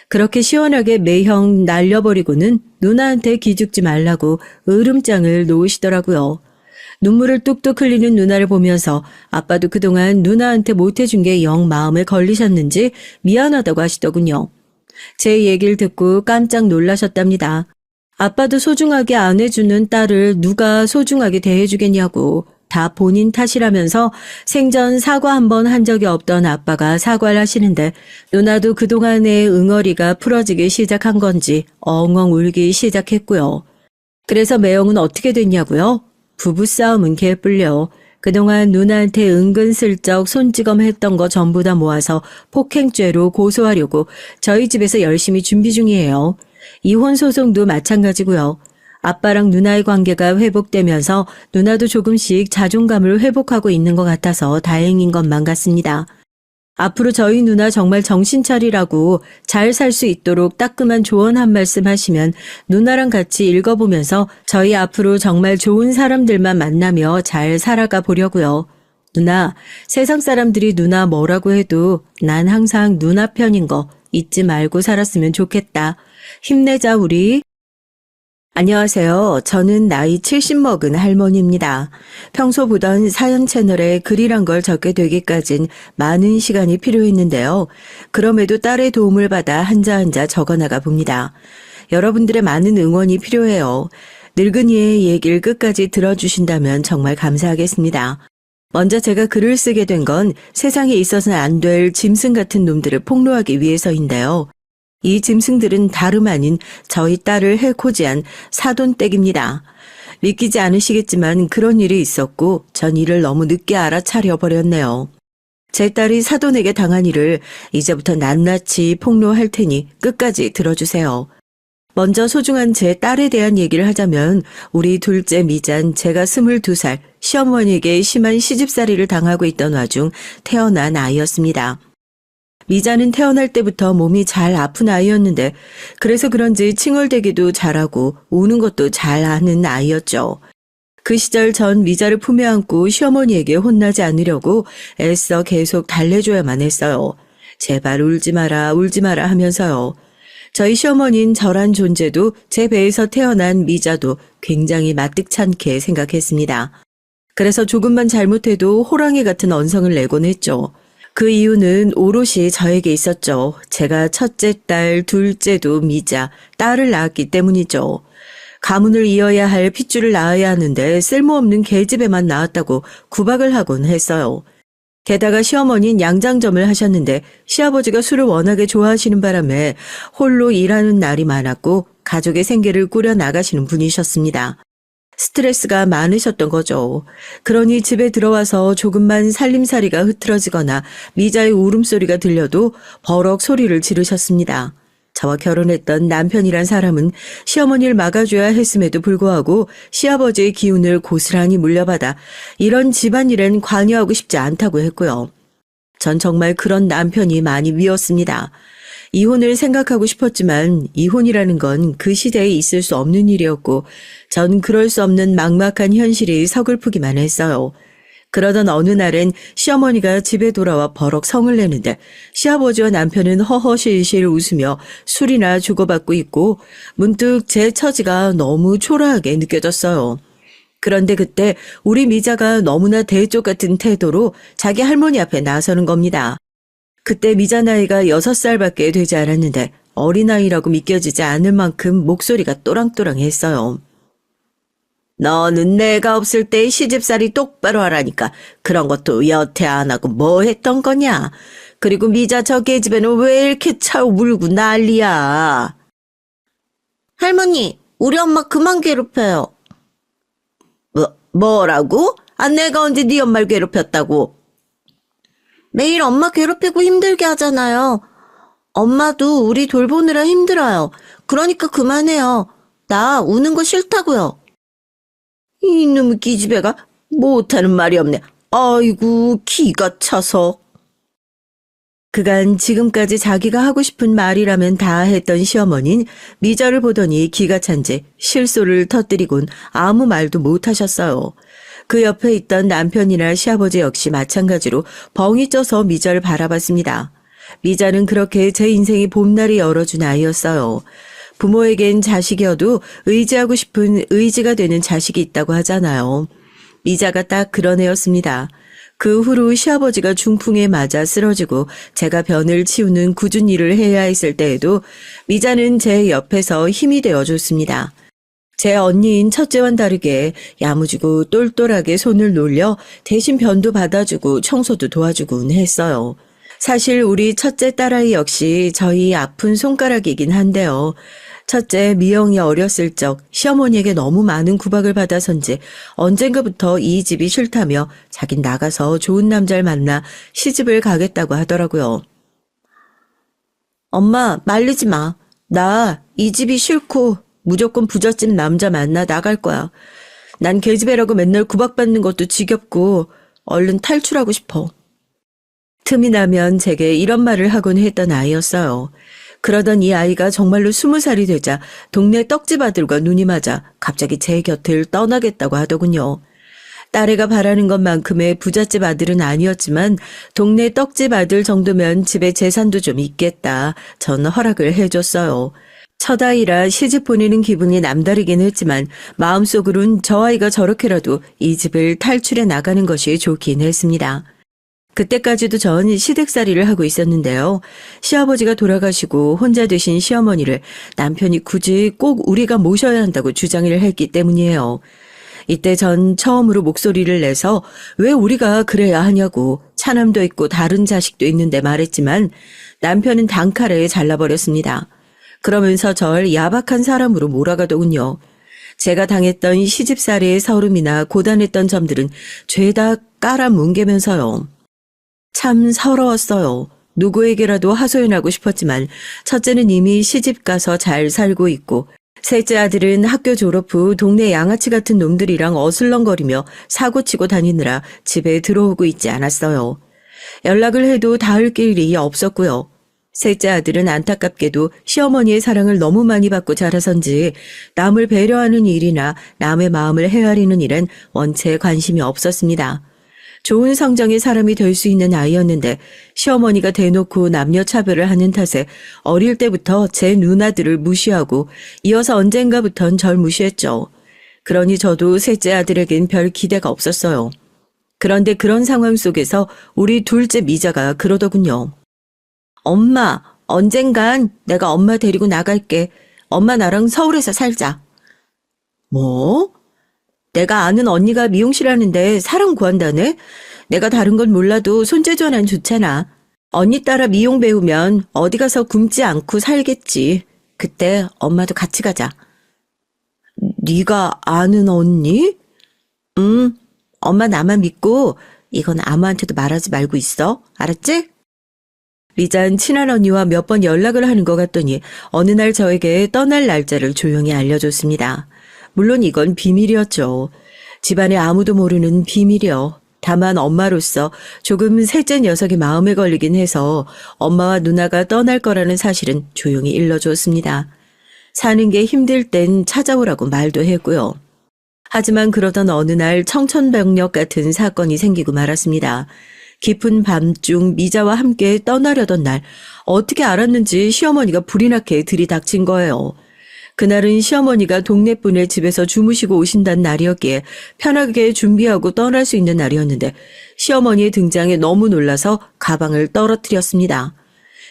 그렇게 시원하게 매형 날려버리고는 누나한테 기죽지 말라고 으름장을 놓으시더라고요. 눈물을 뚝뚝 흘리는 누나를 보면서 아빠도 그동안 누나한테 못해준 게 영 마음에 걸리셨는지 미안하다고 하시더군요. 제 얘기를 듣고 깜짝 놀라셨답니다. 아빠도 소중하게 안 해주는 딸을 누가 소중하게 대해주겠냐고 다 본인 탓이라면서 생전 사과 한 번 한 적이 없던 아빠가 사과를 하시는데 누나도 그동안의 응어리가 풀어지기 시작한 건지 엉엉 울기 시작했고요. 그래서 매형은 어떻게 됐냐고요? 부부싸움은 개뿔려. 그동안 누나한테 은근슬쩍 손찌검했던 거 전부 다 모아서 폭행죄로 고소하려고 저희 집에서 열심히 준비 중이에요. 이혼 소송도 마찬가지고요. 아빠랑 누나의 관계가 회복되면서 누나도 조금씩 자존감을 회복하고 있는 것 같아서 다행인 것만 같습니다. 앞으로 저희 누나 정말 정신 차리라고 잘 살 수 있도록 따끔한 조언 한 말씀 하시면 누나랑 같이 읽어보면서 저희 앞으로 정말 좋은 사람들만 만나며 잘 살아가 보려고요. 누나, 세상 사람들이 누나 뭐라고 해도 난 항상 누나 편인 거 잊지 말고 살았으면 좋겠다. 힘내자 우리. 안녕하세요. 저는 나이 70 먹은 할머니입니다. 평소 보던 사연 채널에 글이란 걸 적게 되기까진 많은 시간이 필요했는데요. 그럼에도 딸의 도움을 받아 한자 적어나가 봅니다. 여러분들의 많은 응원이 필요해요. 늙은이의 얘기를 끝까지 들어주신다면 정말 감사하겠습니다. 먼저 제가 글을 쓰게 된 건 세상에 있어서는 안 될 짐승 같은 놈들을 폭로하기 위해서인데요. 이 짐승들은 다름 아닌 저희 딸을 해코지한 사돈댁입니다. 믿기지 않으시겠지만 그런 일이 있었고 전 이를 너무 늦게 알아차려 버렸네요. 제 딸이 사돈에게 당한 일을 이제부터 낱낱이 폭로할 테니 끝까지 들어주세요. 먼저 소중한 제 딸에 대한 얘기를 하자면 우리 둘째 미잔 제가 22살 시어머니에게 심한 시집살이를 당하고 있던 와중 태어난 아이였습니다. 미자는 태어날 때부터 몸이 잘 아픈 아이였는데 그래서 그런지 칭얼대기도 잘하고 우는 것도 잘 아는 아이였죠. 그 시절 전 미자를 품에 안고 시어머니에게 혼나지 않으려고 애써 계속 달래줘야만 했어요. 제발 울지 마라 하면서요. 저희 시어머니는 저란 존재도 제 배에서 태어난 미자도 굉장히 마뜩찮게 생각했습니다. 그래서 조금만 잘못해도 호랑이 같은 언성을 내곤 했죠. 그 이유는 오롯이 저에게 있었죠. 제가 첫째 딸, 둘째도 미자, 딸을 낳았기 때문이죠. 가문을 이어야 할 핏줄을 낳아야 하는데 쓸모없는 계집애만 낳았다고 구박을 하곤 했어요. 게다가 시어머니는 양장점을 하셨는데 시아버지가 술을 워낙에 좋아하시는 바람에 홀로 일하는 날이 많았고 가족의 생계를 꾸려 나가시는 분이셨습니다. 스트레스가 많으셨던 거죠. 그러니 집에 들어와서 조금만 살림살이가 흐트러지거나 미자의 울음소리가 들려도 버럭 소리를 지르셨습니다. 저와 결혼했던 남편이란 사람은 시어머니를 막아줘야 했음에도 불구하고 시아버지의 기운을 고스란히 물려받아 이런 집안일엔 관여하고 싶지 않다고 했고요. 전 정말 그런 남편이 많이 미웠습니다. 이혼을 생각하고 싶었지만 이혼이라는 건 그 시대에 있을 수 없는 일이었고 전 그럴 수 없는 막막한 현실이 서글프기만 했어요. 그러던 어느 날엔 시어머니가 집에 돌아와 버럭 성을 내는데 시아버지와 남편은 허허실실 웃으며 술이나 주고받고 있고 문득 제 처지가 너무 초라하게 느껴졌어요. 그런데 그때 우리 미자가 너무나 대쪽 같은 태도로 자기 할머니 앞에 나서는 겁니다. 그때 미자 나이가 6살밖에 되지 않았는데 어린아이라고 믿겨지지 않을 만큼 목소리가 또랑또랑했어요. 너는 내가 없을 때 시집살이 똑바로 하라니까 그런 것도 여태 안 하고 뭐 했던 거냐? 그리고 미자 저 계집애는 왜 이렇게 차 울고 난리야? 할머니, 우리 엄마 그만 괴롭혀요. 뭐라고? 내가 언제 네 엄마를 괴롭혔다고? 매일 엄마 괴롭히고 힘들게 하잖아요. 엄마도 우리 돌보느라 힘들어요. 그러니까 그만해요. 나 우는 거 싫다고요. 이놈의 기집애가 못하는 말이 없네. 아이고 기가 차서. 그간 지금까지 자기가 하고 싶은 말이라면 다 했던 시어머니는 미자를 보더니 기가 찬지 실소를 터뜨리곤 아무 말도 못하셨어요. 그 옆에 있던 남편이나 시아버지 역시 마찬가지로 벙이 쪄서 미자를 바라봤습니다. 미자는 그렇게 제 인생의 봄날이 열어준 아이였어요. 부모에겐 자식이어도 의지하고 싶은 의지가 되는 자식이 있다고 하잖아요. 미자가 딱 그런 애였습니다. 그 후로 시아버지가 중풍에 맞아 쓰러지고 제가 변을 치우는 굳은 일을 해야 했을 때에도 미자는 제 옆에서 힘이 되어줬습니다. 제 언니인 첫째와는 다르게 야무지고 똘똘하게 손을 놀려 대신 변도 받아주고 청소도 도와주곤 했어요. 사실 우리 첫째 딸아이 역시 저희 아픈 손가락이긴 한데요. 첫째 미영이 어렸을 적 시어머니에게 너무 많은 구박을 받아서인지 언젠가부터 이 집이 싫다며 자긴 나가서 좋은 남자를 만나 시집을 가겠다고 하더라고요. 엄마 말리지 마. 나 이 집이 싫고 무조건 부잣집 남자 만나 나갈 거야. 난 계집애라고 맨날 구박받는 것도 지겹고 얼른 탈출하고 싶어. 틈이 나면 제게 이런 말을 하곤 했던 아이였어요. 그러던 이 아이가 정말로 20살이 되자 동네 떡집 아들과 눈이 맞아 갑자기 제 곁을 떠나겠다고 하더군요. 딸애가 바라는 것만큼의 부잣집 아들은 아니었지만 동네 떡집 아들 정도면 집에 재산도 좀 있겠다. 전 허락을 해줬어요. 첫 아이라 시집 보내는 기분이 남다르긴 했지만 마음속으론 저 아이가 저렇게라도 이 집을 탈출해 나가는 것이 좋긴 했습니다. 그때까지도 전 시댁살이를 하고 있었는데요. 시아버지가 돌아가시고 혼자 되신 시어머니를 남편이 굳이 꼭 우리가 모셔야 한다고 주장을 했기 때문이에요. 이때 전 처음으로 목소리를 내서 왜 우리가 그래야 하냐고 차남도 있고 다른 자식도 있는데 말했지만 남편은 단칼에 잘라버렸습니다. 그러면서 절 야박한 사람으로 몰아가더군요. 제가 당했던 시집살이의 서름이나 고단했던 점들은 죄다 깔아뭉개면서요. 참 서러웠어요. 누구에게라도 하소연하고 싶었지만 첫째는 이미 시집 가서 잘 살고 있고 셋째 아들은 학교 졸업 후 동네 양아치 같은 놈들이랑 어슬렁거리며 사고치고 다니느라 집에 들어오고 있지 않았어요. 연락을 해도 닿을 길이 없었고요. 셋째 아들은 안타깝게도 시어머니의 사랑을 너무 많이 받고 자라선지 남을 배려하는 일이나 남의 마음을 헤아리는 일엔 원체 관심이 없었습니다. 좋은 성정의 사람이 될 수 있는 아이였는데 시어머니가 대놓고 남녀 차별을 하는 탓에 어릴 때부터 제 누나들을 무시하고 이어서 언젠가부턴 절 무시했죠. 그러니 저도 셋째 아들에겐 별 기대가 없었어요. 그런데 그런 상황 속에서 우리 둘째 미자가 그러더군요. 엄마, 언젠간 내가 엄마 데리고 나갈게. 엄마 나랑 서울에서 살자. 뭐? 내가 아는 언니가 미용실 하는데 사람 구한다네? 내가 다른 건 몰라도 손재주 하나는 좋잖아. 언니 따라 미용 배우면 어디 가서 굶지 않고 살겠지. 그때 엄마도 같이 가자. 네가 아는 언니? 응. 엄마 나만 믿고 이건 아무한테도 말하지 말고 있어. 알았지? 미자는 친한 언니와 몇 번 연락을 하는 것 같더니 어느 날 저에게 떠날 날짜를 조용히 알려줬습니다. 물론 이건 비밀이었죠. 집안에 아무도 모르는 비밀이요. 다만 엄마로서 조금 셋째 녀석이 마음에 걸리긴 해서 엄마와 누나가 떠날 거라는 사실은 조용히 일러주었습니다. 사는 게 힘들 땐 찾아오라고 말도 했고요. 하지만 그러던 어느 날 청천벽력 같은 사건이 생기고 말았습니다. 깊은 밤중 미자와 함께 떠나려던 날 어떻게 알았는지 시어머니가 불이 나게 들이닥친 거예요. 그날은 시어머니가 동네분의 집에서 주무시고 오신다는 날이었기에 편하게 준비하고 떠날 수 있는 날이었는데 시어머니의 등장에 너무 놀라서 가방을 떨어뜨렸습니다.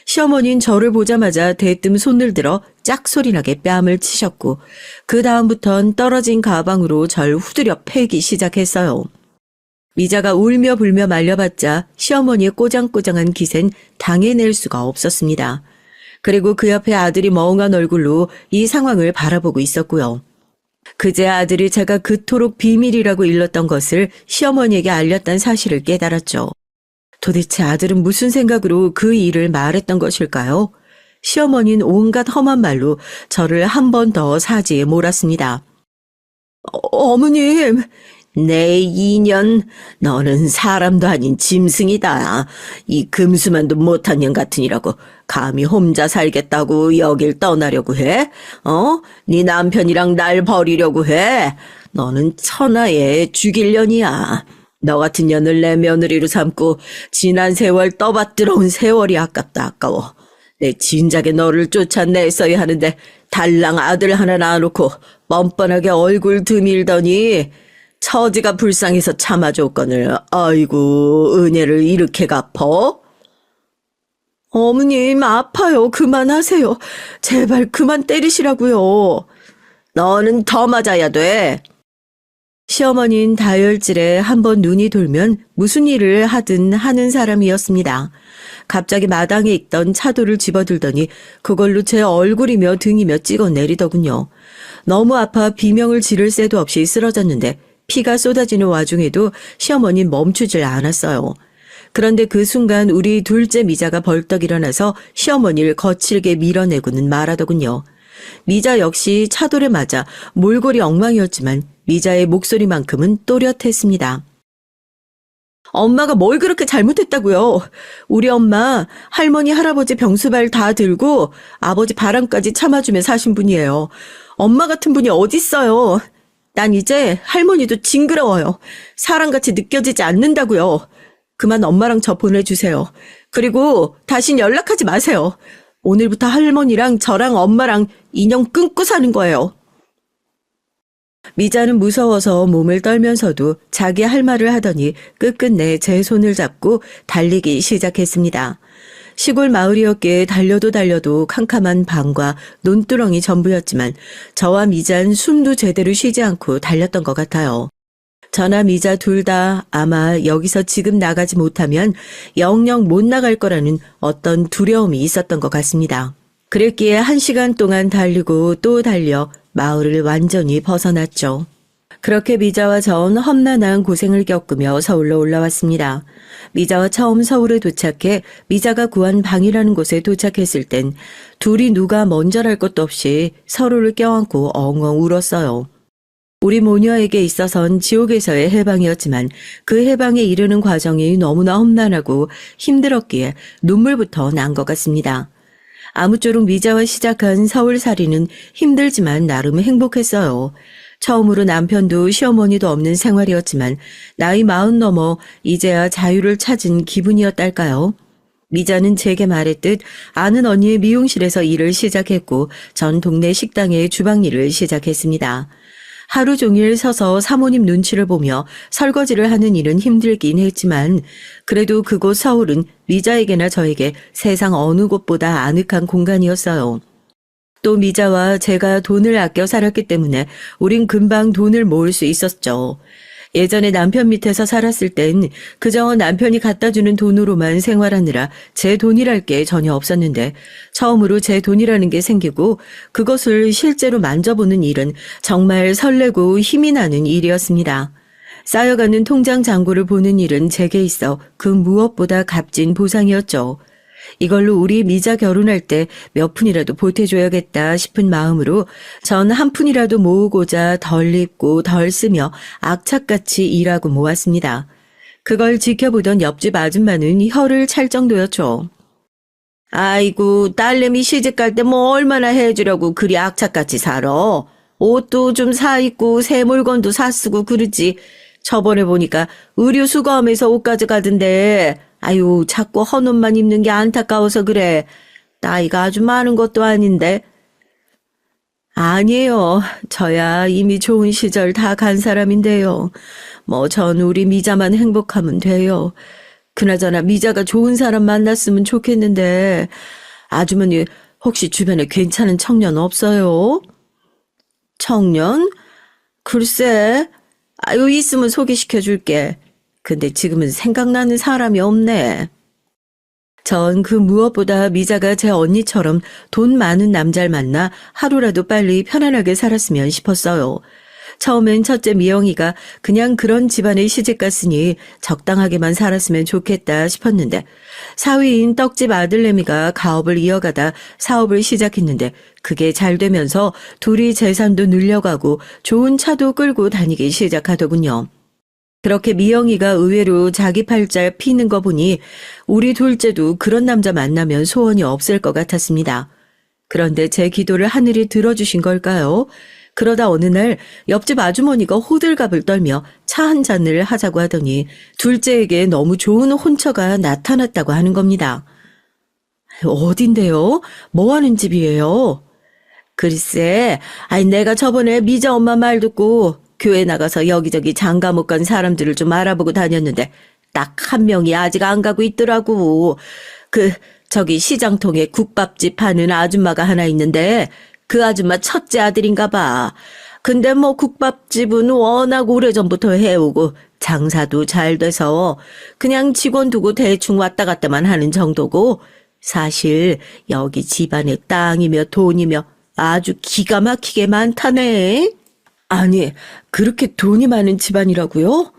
시어머니는 저를 보자마자 대뜸 손을 들어 짝소리나게 뺨을 치셨고 그 다음부턴 떨어진 가방으로 절 후드려 패기 시작했어요. 미자가 울며 불며 말려봤자 시어머니의 꼬장꼬장한 기세는 당해낼 수가 없었습니다. 그리고 그 옆에 아들이 멍한 얼굴로 이 상황을 바라보고 있었고요. 그제 아들이 제가 그토록 비밀이라고 일렀던 것을 시어머니에게 알렸다는 사실을 깨달았죠. 도대체 아들은 무슨 생각으로 그 일을 말했던 것일까요? 시어머니는 온갖 험한 말로 저를 한 번 더 사지에 몰았습니다. 어머님, 내 인연, 너는 사람도 아닌 짐승이다. 이 금수만도 못한 년 같으니라고 감히 혼자 살겠다고 여길 떠나려고 해? 네 남편이랑 날 버리려고 해? 너는 천하에 죽일 년이야. 너 같은 년을 내 며느리로 삼고 지난 세월 떠받들어 온 세월이 아깝다 아까워. 내 진작에 너를 쫓아냈어야 하는데 달랑 아들 하나 낳아놓고 뻔뻔하게 얼굴 드밀더니 처지가 불쌍해서 참아줬거늘 아이고 은혜를 이렇게 갚어? 어머님 아파요. 그만하세요. 제발 그만 때리시라고요. 너는 더 맞아야 돼. 시어머니는 다혈질에 한번 눈이 돌면 무슨 일을 하든 하는 사람이었습니다. 갑자기 마당에 있던 차도를 집어들더니 그걸로 제 얼굴이며 등이며 찍어 내리더군요. 너무 아파 비명을 지를 새도 없이 쓰러졌는데 피가 쏟아지는 와중에도 시어머니는 멈추질 않았어요. 그런데 그 순간 우리 둘째 미자가 벌떡 일어나서 시어머니를 거칠게 밀어내고는 말하더군요. 미자 역시 차돌에 맞아 몰골이 엉망이었지만 미자의 목소리만큼은 또렷했습니다. 엄마가 뭘 그렇게 잘못했다고요? 우리 엄마 할머니 할아버지 병수발 다 들고 아버지 바람까지 참아주며 사신 분이에요. 엄마 같은 분이 어딨어요. 난 이제 할머니도 징그러워요. 사람같이 느껴지지 않는다고요. 그만 엄마랑 저 보내주세요. 그리고 다신 연락하지 마세요. 오늘부터 할머니랑 저랑 엄마랑 인연 끊고 사는 거예요. 미자는 무서워서 몸을 떨면서도 자기 할 말을 하더니 끝끝내 제 손을 잡고 달리기 시작했습니다. 시골 마을이었기에 달려도 캄캄한 방과 논두렁이 전부였지만 저와 미자는 숨도 제대로 쉬지 않고 달렸던 것 같아요. 저나 미자 둘 다 아마 여기서 지금 나가지 못하면 영영 못 나갈 거라는 어떤 두려움이 있었던 것 같습니다. 그랬기에 1시간 동안 달리고 또 달려 마을을 완전히 벗어났죠. 그렇게 미자와 전 험난한 고생을 겪으며 서울로 올라왔습니다. 미자와 처음 서울에 도착해 미자가 구한 방이라는 곳에 도착했을 땐 둘이 누가 먼저랄 것도 없이 서로를 껴안고 엉엉 울었어요. 우리 모녀에게 있어선 지옥에서의 해방이었지만 그 해방에 이르는 과정이 너무나 험난하고 힘들었기에 눈물부터 난 것 같습니다. 아무쪼록 미자와 시작한 서울살이는 힘들지만 나름 행복했어요. 처음으로 남편도 시어머니도 없는 생활이었지만 나이 40 넘어 이제야 자유를 찾은 기분이었달까요? 미자는 제게 말했듯 아는 언니의 미용실에서 일을 시작했고 전 동네 식당의 주방 일을 시작했습니다. 하루 종일 서서 사모님 눈치를 보며 설거지를 하는 일은 힘들긴 했지만 그래도 그곳 서울은 미자에게나 저에게 세상 어느 곳보다 아늑한 공간이었어요. 또 미자와 제가 돈을 아껴 살았기 때문에 우린 금방 돈을 모을 수 있었죠. 예전에 남편 밑에서 살았을 땐 그저 남편이 갖다 주는 돈으로만 생활하느라 제 돈이랄 게 전혀 없었는데 처음으로 제 돈이라는 게 생기고 그것을 실제로 만져보는 일은 정말 설레고 힘이 나는 일이었습니다. 쌓여가는 통장 잔고를 보는 일은 제게 있어 그 무엇보다 값진 보상이었죠. 이걸로 우리 미자 결혼할 때 몇 푼이라도 보태줘야겠다 싶은 마음으로 전 한 푼이라도 모으고자 덜 입고 덜 쓰며 악착같이 일하고 모았습니다. 그걸 지켜보던 옆집 아줌마는 혀를 찰 정도였죠. 아이고, 딸내미 시집갈 때 뭐 얼마나 해주려고 그리 악착같이 살아. 옷도 좀 사 입고 새 물건도 사 쓰고 그러지. 저번에 보니까 의류 수거하면서 옷 가져가던데. 아유, 자꾸 헌 옷만 입는 게 안타까워서 그래. 나이가 아주 많은 것도 아닌데. 아니에요. 저야 이미 좋은 시절 다 간 사람인데요. 뭐 전 우리 미자만 행복하면 돼요. 그나저나 미자가 좋은 사람 만났으면 좋겠는데 아주머니 혹시 주변에 괜찮은 청년 없어요? 청년? 글쎄, 아유 있으면 소개시켜 줄게. 근데 지금은 생각나는 사람이 없네. 전 그 무엇보다 미자가 제 언니처럼 돈 많은 남자를 만나 하루라도 빨리 편안하게 살았으면 싶었어요. 처음엔 첫째 미영이가 그냥 그런 집안에 시집갔으니 적당하게만 살았으면 좋겠다 싶었는데 사위인 떡집 아들내미가 가업을 이어가다 사업을 시작했는데 그게 잘 되면서 둘이 재산도 늘려가고 좋은 차도 끌고 다니기 시작하더군요. 그렇게 미영이가 의외로 자기 팔자 피는 거 보니 우리 둘째도 그런 남자 만나면 소원이 없을 것 같았습니다. 그런데 제 기도를 하늘이 들어주신 걸까요? 그러다 어느 날 옆집 아주머니가 호들갑을 떨며 차 한 잔을 하자고 하더니 둘째에게 너무 좋은 혼처가 나타났다고 하는 겁니다. 어딘데요? 뭐 하는 집이에요? 글쎄, 아니 내가 저번에 미자 엄마 말 듣고 교회 나가서 여기저기 장가 못 간 사람들을 좀 알아보고 다녔는데 딱 한 명이 아직 안 가고 있더라고. 저기 시장통에 국밥집 파는 아줌마가 하나 있는데 그 아줌마 첫째 아들인가 봐. 근데 뭐 국밥집은 워낙 오래전부터 해오고 장사도 잘 돼서 그냥 직원 두고 대충 왔다 갔다만 하는 정도고 사실 여기 집안에 땅이며 돈이며 아주 기가 막히게 많다네. 아니, 그렇게 돈이 많은 집안이라고요?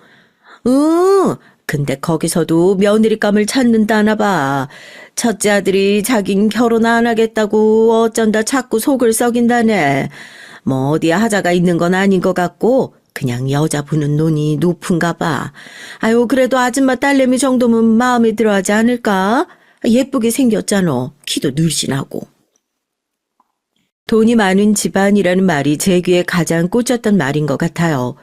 응, 근데 거기서도 며느리감을 찾는다나 봐. 첫째 아들이 자긴 결혼 안 하겠다고 어쩐다 자꾸 속을 썩인다네. 뭐 어디 하자가 있는 건 아닌 것 같고 그냥 여자 부는 눈이 높은가 봐. 아유, 그래도 아줌마 딸내미 정도면 마음에 들어하지 않을까? 예쁘게 생겼잖아. 키도 늘씬하고. 돈이 많은 집안이라는 말이 제 귀에 가장 꽂혔던 말인 것 같아요.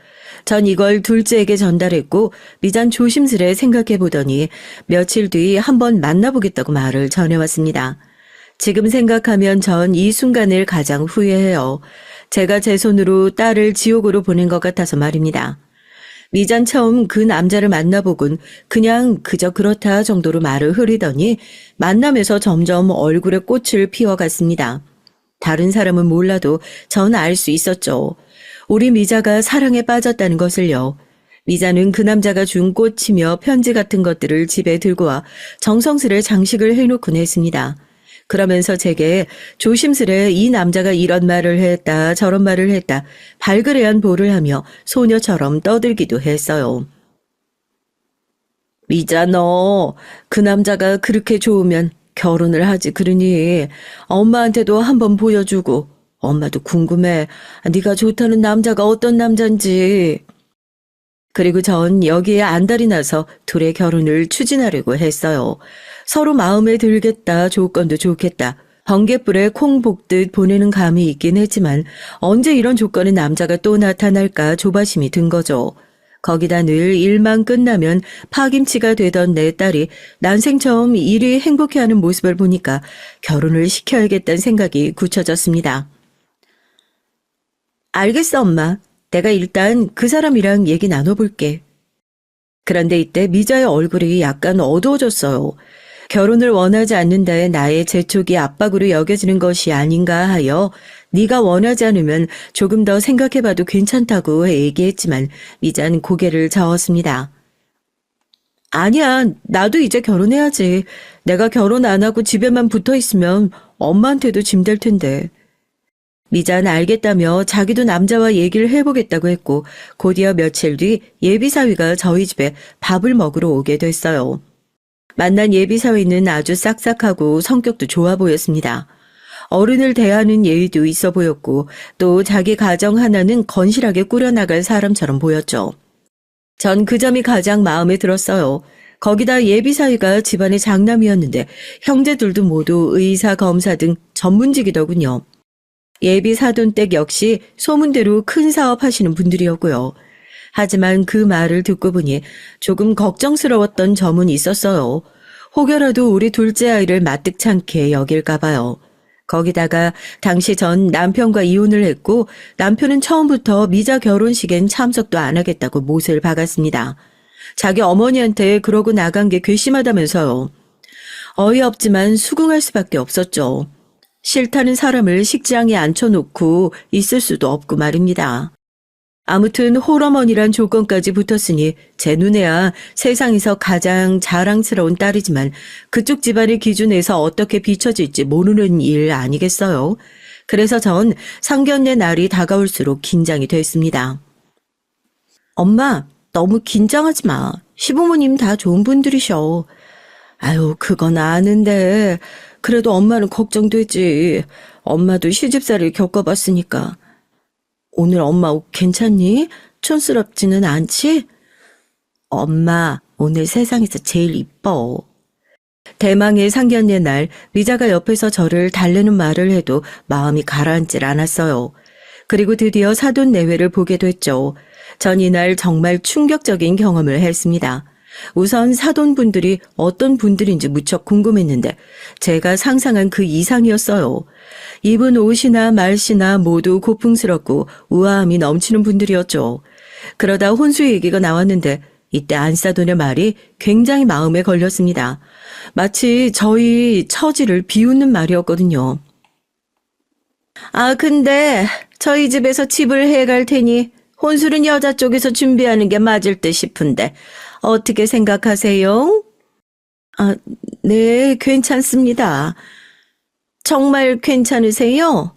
전 이걸 둘째에게 전달했고 미잔 조심스레 생각해보더니 며칠 뒤 한번 만나보겠다고 말을 전해왔습니다. 지금 생각하면 전 이 순간을 가장 후회해요. 제가 제 손으로 딸을 지옥으로 보낸 것 같아서 말입니다. 미잔 처음 그 남자를 만나보곤 그냥 그저 그렇다 정도로 말을 흐리더니 만남에서 점점 얼굴에 꽃을 피워갔습니다. 다른 사람은 몰라도 전 알 수 있었죠. 우리 미자가 사랑에 빠졌다는 것을요. 미자는 그 남자가 준 꽃이며 편지 같은 것들을 집에 들고 와 정성스레 장식을 해놓곤 했습니다. 그러면서 제게 조심스레 이 남자가 이런 말을 했다 저런 말을 했다 발그레한 보를 하며 소녀처럼 떠들기도 했어요. 미자 너 그 남자가 그렇게 좋으면 결혼을 하지 그러니 엄마한테도 한번 보여주고 엄마도 궁금해. 네가 좋다는 남자가 어떤 남잔지. 그리고 전 여기에 안달이 나서 둘의 결혼을 추진하려고 했어요. 서로 마음에 들겠다, 조건도 좋겠다. 번갯불에 콩 볶듯 보내는 감이 있긴 했지만 언제 이런 조건의 남자가 또 나타날까 조바심이 든 거죠. 거기다 늘 일만 끝나면 파김치가 되던 내 딸이 난생 처음 이리 행복해하는 모습을 보니까 결혼을 시켜야겠다는 생각이 굳혀졌습니다. 알겠어, 엄마. 내가 일단 그 사람이랑 얘기 나눠볼게. 그런데 이때 미자의 얼굴이 약간 어두워졌어요. 결혼을 원하지 않는다에 나의 재촉이 압박으로 여겨지는 것이 아닌가 하여 네가 원하지 않으면 조금 더 생각해봐도 괜찮다고 얘기했지만 미자는 고개를 저었습니다. 아니야, 나도 이제 결혼해야지. 내가 결혼 안 하고 집에만 붙어 있으면 엄마한테도 짐 될 텐데. 미자는 알겠다며 자기도 남자와 얘기를 해보겠다고 했고 곧이어 며칠 뒤 예비사위가 저희 집에 밥을 먹으러 오게 됐어요. 만난 예비사위는 아주 싹싹하고 성격도 좋아 보였습니다. 어른을 대하는 예의도 있어 보였고 또 자기 가정 하나는 건실하게 꾸려나갈 사람처럼 보였죠. 전 그 점이 가장 마음에 들었어요. 거기다 예비 사위가 집안의 장남이었는데 형제들도 모두 의사, 검사 등 전문직이더군요. 예비 사돈댁 역시 소문대로 큰 사업 하시는 분들이었고요. 하지만 그 말을 듣고 보니 조금 걱정스러웠던 점은 있었어요. 혹여라도 우리 둘째 아이를 마뜩찮게 여길까 봐요. 거기다가 당시 전 남편과 이혼을 했고 남편은 처음부터 미자 결혼식엔 참석도 안 하겠다고 못을 박았습니다. 자기 어머니한테 그러고 나간 게 괘씸하다면서요. 어이없지만 수긍할 수밖에 없었죠. 싫다는 사람을 식장에 앉혀놓고 있을 수도 없고 말입니다. 아무튼 홀어머니란 조건까지 붙었으니 제 눈에야 세상에서 가장 자랑스러운 딸이지만 그쪽 집안의 기준에서 어떻게 비춰질지 모르는 일 아니겠어요. 그래서 전 상견례 날이 다가올수록 긴장이 됐습니다. 엄마, 너무 긴장하지 마. 시부모님 다 좋은 분들이셔. 아유, 그건 아는데 그래도 엄마는 걱정되지. 엄마도 시집살이를 겪어봤으니까. 오늘 엄마 옷 괜찮니? 촌스럽지는 않지? 엄마, 오늘 세상에서 제일 이뻐. 대망의 상견례 날 미자가 옆에서 저를 달래는 말을 해도 마음이 가라앉질 않았어요. 그리고 드디어 사돈 내외를 보게 됐죠. 전 이날 정말 충격적인 경험을 했습니다. 우선 사돈분들이 어떤 분들인지 무척 궁금했는데 제가 상상한 그 이상이었어요. 입은 옷이나 말씨나 모두 고풍스럽고 우아함이 넘치는 분들이었죠. 그러다 혼수 얘기가 나왔는데 이때 안사돈의 말이 굉장히 마음에 걸렸습니다. 마치 저희 처지를 비웃는 말이었거든요. 아, 근데 저희 집에서 집을 해갈 테니 혼술은 여자 쪽에서 준비하는 게 맞을 듯 싶은데 어떻게 생각하세요? 아, 네, 괜찮습니다. 정말 괜찮으세요?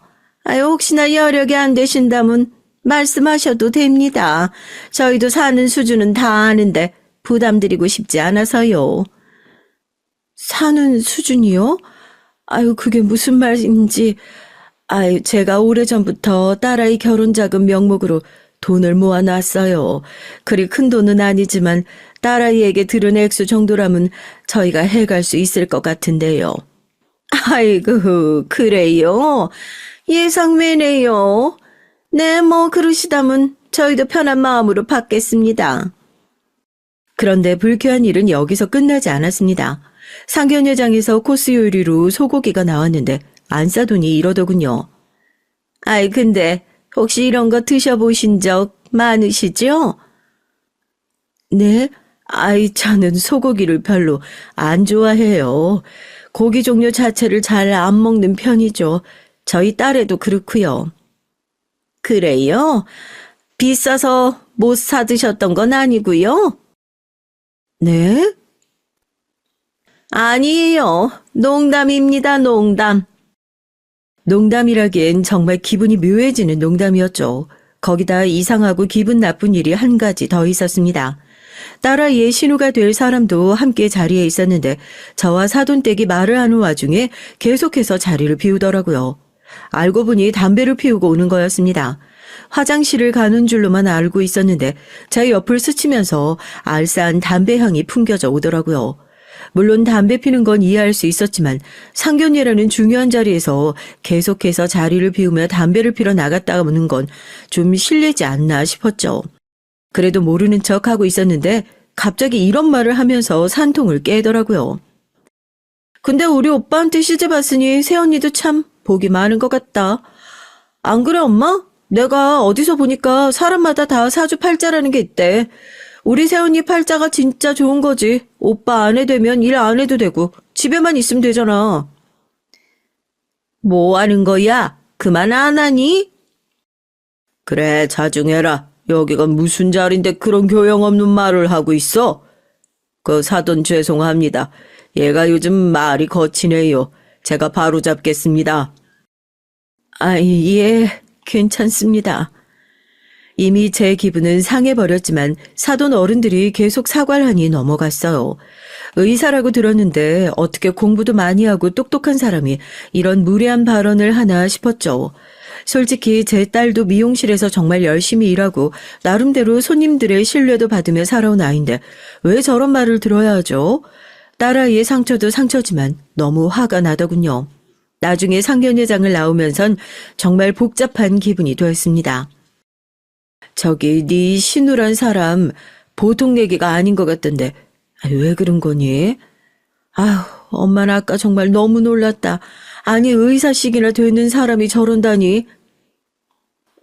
혹시나 여력이 안 되신다면 말씀하셔도 됩니다. 저희도 사는 수준은 다 아는데 부담드리고 싶지 않아서요. 사는 수준이요? 그게 무슨 말인지. 제가 오래전부터 딸아이 결혼 자금 명목으로 돈을 모아놨어요. 그리 큰 돈은 아니지만 딸아이에게 들은 액수 정도라면 저희가 해갈 수 있을 것 같은데요. 아이고, 그래요? 예상외네요. 네, 그러시다면 저희도 편한 마음으로 받겠습니다. 그런데 불쾌한 일은 여기서 끝나지 않았습니다. 상견례장에서 코스 요리로 소고기가 나왔는데 안사돈이 이러더군요. 근데 혹시 이런 거 드셔보신 적 많으시죠? 네? 저는 소고기를 별로 안 좋아해요. 고기 종류 자체를 잘 안 먹는 편이죠. 저희 딸애도 그렇고요. 그래요? 비싸서 못 사 드셨던 건 아니고요? 네? 아니에요. 농담입니다, 농담. 농담이라기엔 정말 기분이 묘해지는 농담이었죠. 거기다 이상하고 기분 나쁜 일이 한 가지 더 있었습니다. 딸아이의 신우가 될 사람도 함께 자리에 있었는데 저와 사돈댁이 말을 하는 와중에 계속해서 자리를 비우더라고요. 알고 보니 담배를 피우고 오는 거였습니다. 화장실을 가는 줄로만 알고 있었는데 제 옆을 스치면서 알싸한 담배 향이 풍겨져 오더라고요. 물론 담배 피는 건 이해할 수 있었지만 상견례라는 중요한 자리에서 계속해서 자리를 비우며 담배를 피러 나갔다 오는 건 좀 실례지 않나 싶었죠. 그래도 모르는 척하고 있었는데 갑자기 이런 말을 하면서 산통을 깨더라고요. 근데 우리 오빠한테 시집 왔으니 새언니도 참 복이 많은 것 같다. 안 그래, 엄마? 내가 어디서 보니까 사람마다 다 사주팔자라는 게 있대. 우리 새언니 팔자가 진짜 좋은 거지. 오빠 아내 되면 일 안 해도 되고 집에만 있으면 되잖아. 뭐 하는 거야? 그만 안 하니? 그래, 자중해라. 여기가 무슨 자리인데 그런 교양 없는 말을 하고 있어? 그 사돈 죄송합니다. 얘가 요즘 말이 거치네요. 제가 바로 잡겠습니다. 예, 괜찮습니다. 이미 제 기분은 상해버렸지만 사돈 어른들이 계속 사과를 하니 넘어갔어요. 의사라고 들었는데 어떻게 공부도 많이 하고 똑똑한 사람이 이런 무례한 발언을 하나 싶었죠. 솔직히 제 딸도 미용실에서 정말 열심히 일하고 나름대로 손님들의 신뢰도 받으며 살아온 아이인데 왜 저런 말을 들어야 하죠? 딸아이의 상처도 상처지만 너무 화가 나더군요. 나중에 상견례장을 나오면선 정말 복잡한 기분이 되었습니다. 저기 네 신우란 사람 보통 얘기가 아닌 것 같던데 왜 그런 거니? 아휴, 엄마는 아까 정말 너무 놀랐다. 아니 의사식이나 되는 사람이 저런다니.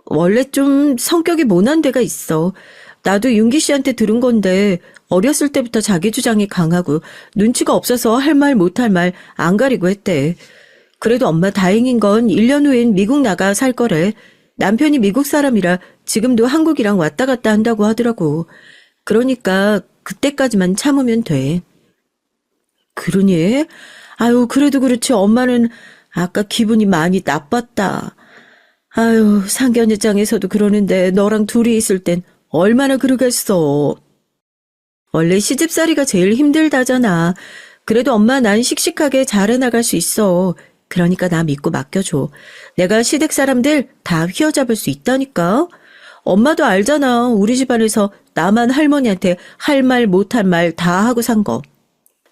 원래 좀 성격이 모난 데가 있어. 나도 윤기 씨한테 들은 건데 어렸을 때부터 자기 주장이 강하고 눈치가 없어서 할 말 못할 말 안 가리고 했대. 그래도 엄마 다행인 건 1년 후엔 미국 나가 살 거래. 남편이 미국 사람이라 지금도 한국이랑 왔다 갔다 한다고 하더라고. 그러니까 그때까지만 참으면 돼. 그러니? 아유, 그래도 그렇지 엄마는 아까 기분이 많이 나빴다. 아유, 상견례장에서도 그러는데 너랑 둘이 있을 땐 얼마나 그러겠어. 원래 시집살이가 제일 힘들다잖아. 그래도 엄마 난 씩씩하게 잘 해나갈 수 있어. 그러니까 나 믿고 맡겨줘. 내가 시댁 사람들 다 휘어잡을 수 있다니까. 엄마도 알잖아. 우리 집안에서 나만 할머니한테 할 말 못할 말 다 하고 산 거.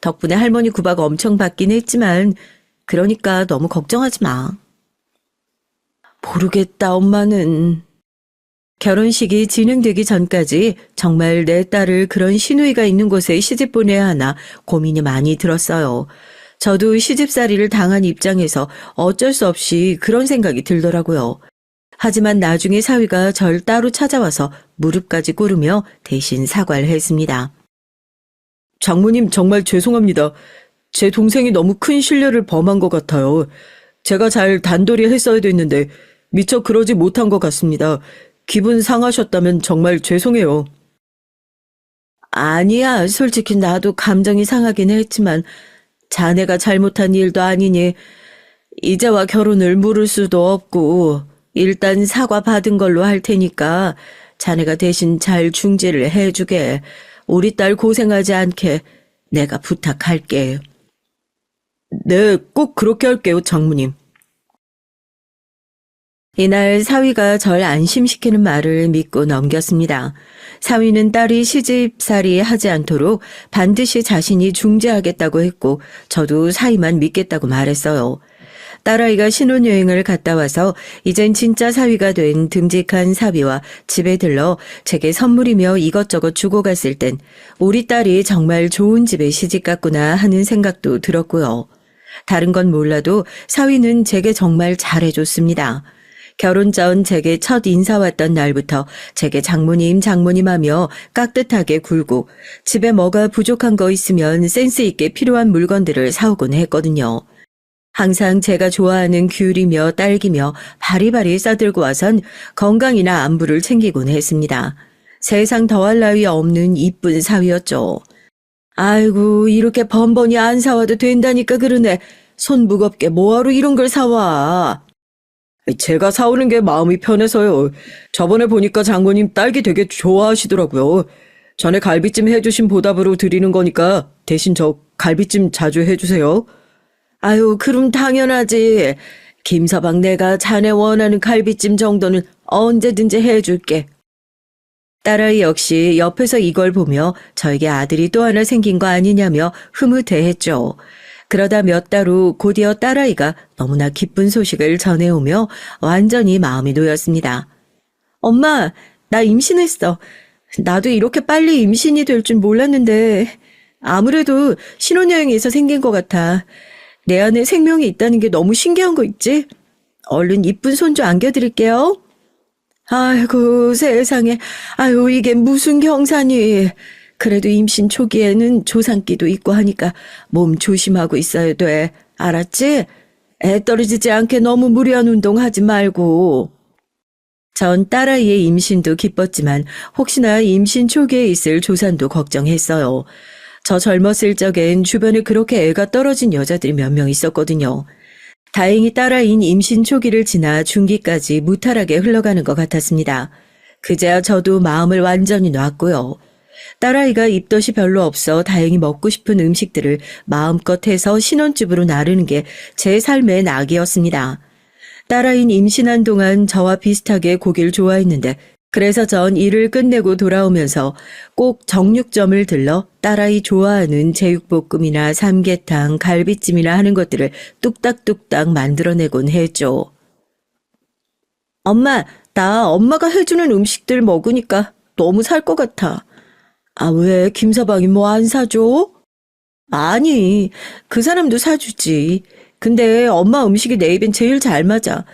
덕분에 할머니 구박 엄청 받긴 했지만 그러니까 너무 걱정하지 마. 모르겠다 엄마는. 결혼식이 진행되기 전까지 정말 내 딸을 그런 시누이가 있는 곳에 시집 보내야 하나 고민이 많이 들었어요. 저도 시집살이를 당한 입장에서 어쩔 수 없이 그런 생각이 들더라고요. 하지만 나중에 사위가 절 따로 찾아와서 무릎까지 꿇으며 대신 사과를 했습니다. 장모님 정말 죄송합니다. 제 동생이 너무 큰 실례를 범한 것 같아요. 제가 잘 단돌이 했어야 됐는데 미처 그러지 못한 것 같습니다. 기분 상하셨다면 정말 죄송해요. 아니야, 솔직히 나도 감정이 상하긴 했지만 자네가 잘못한 일도 아니니 이제와 결혼을 물을 수도 없고 일단 사과 받은 걸로 할 테니까 자네가 대신 잘 중재를 해주게. 우리 딸 고생하지 않게 내가 부탁할게. 네, 꼭 그렇게 할게요, 장모님. 이날 사위가 절 안심시키는 말을 믿고 넘겼습니다. 사위는 딸이 시집살이 하지 않도록 반드시 자신이 중재하겠다고 했고 저도 사위만 믿겠다고 말했어요. 딸아이가 신혼여행을 갔다 와서 이젠 진짜 사위가 된 듬직한 사위와 집에 들러 제게 선물이며 이것저것 주고 갔을 땐 우리 딸이 정말 좋은 집에 시집 갔구나 하는 생각도 들었고요. 다른 건 몰라도 사위는 제게 정말 잘해줬습니다. 결혼 전 제게 첫 인사 왔던 날부터 제게 장모님 하며 깍듯하게 굴고 집에 뭐가 부족한 거 있으면 센스 있게 필요한 물건들을 사오곤 했거든요. 항상 제가 좋아하는 귤이며 딸기며 바리바리 싸들고 와선 건강이나 안부를 챙기곤 했습니다. 세상 더할 나위 없는 이쁜 사위였죠. 아이고 이렇게 번번이 안 사와도 된다니까 그러네. 손 무겁게 뭐하러 이런 걸 사와. 제가 사오는 게 마음이 편해서요. 저번에 보니까 장모님 딸기 되게 좋아하시더라고요. 전에 갈비찜 해주신 보답으로 드리는 거니까 대신 저 갈비찜 자주 해주세요. 아유, 그럼 당연하지. 김서방 내가 자네 원하는 갈비찜 정도는 언제든지 해줄게. 딸아이 역시 옆에서 이걸 보며 저에게 아들이 또 하나 생긴 거 아니냐며 흐뭇해했죠. 그러다 몇 달 후 곧이어 딸아이가 너무나 기쁜 소식을 전해오며 완전히 마음이 놓였습니다. 엄마, 나 임신했어. 나도 이렇게 빨리 임신이 될 줄 몰랐는데 아무래도 신혼여행에서 생긴 것 같아. 내 안에 생명이 있다는 게 너무 신기한 거 있지? 얼른 이쁜 손주 안겨드릴게요. 아이고 세상에. 아유 이게 무슨 경사니. 그래도 임신 초기에는 조산기도 있고 하니까 몸 조심하고 있어야 돼. 알았지? 애 떨어지지 않게 너무 무리한 운동하지 말고. 전 딸아이의 임신도 기뻤지만 혹시나 임신 초기에 있을 조산도 걱정했어요. 저 젊었을 적엔 주변에 그렇게 애가 떨어진 여자들이 몇 명 있었거든요. 다행히 딸아이인 임신 초기를 지나 중기까지 무탈하게 흘러가는 것 같았습니다. 그제야 저도 마음을 완전히 놨고요. 딸아이가 입덧이 별로 없어 다행히 먹고 싶은 음식들을 마음껏 해서 신혼집으로 나르는 게 제 삶의 낙이었습니다. 딸아이는 임신한 동안 저와 비슷하게 고기를 좋아했는데 그래서 전 일을 끝내고 돌아오면서 꼭 정육점을 들러 딸아이 좋아하는 제육볶음이나 삼계탕, 갈비찜이나 하는 것들을 뚝딱뚝딱 만들어내곤 했죠. 엄마, 나 엄마가 해주는 음식들 먹으니까 너무 살 것 같아. 아, 왜? 김서방이 뭐 안 사줘? 아니, 그 사람도 사주지. 근데 엄마 음식이 내 입엔 제일 잘 맞아.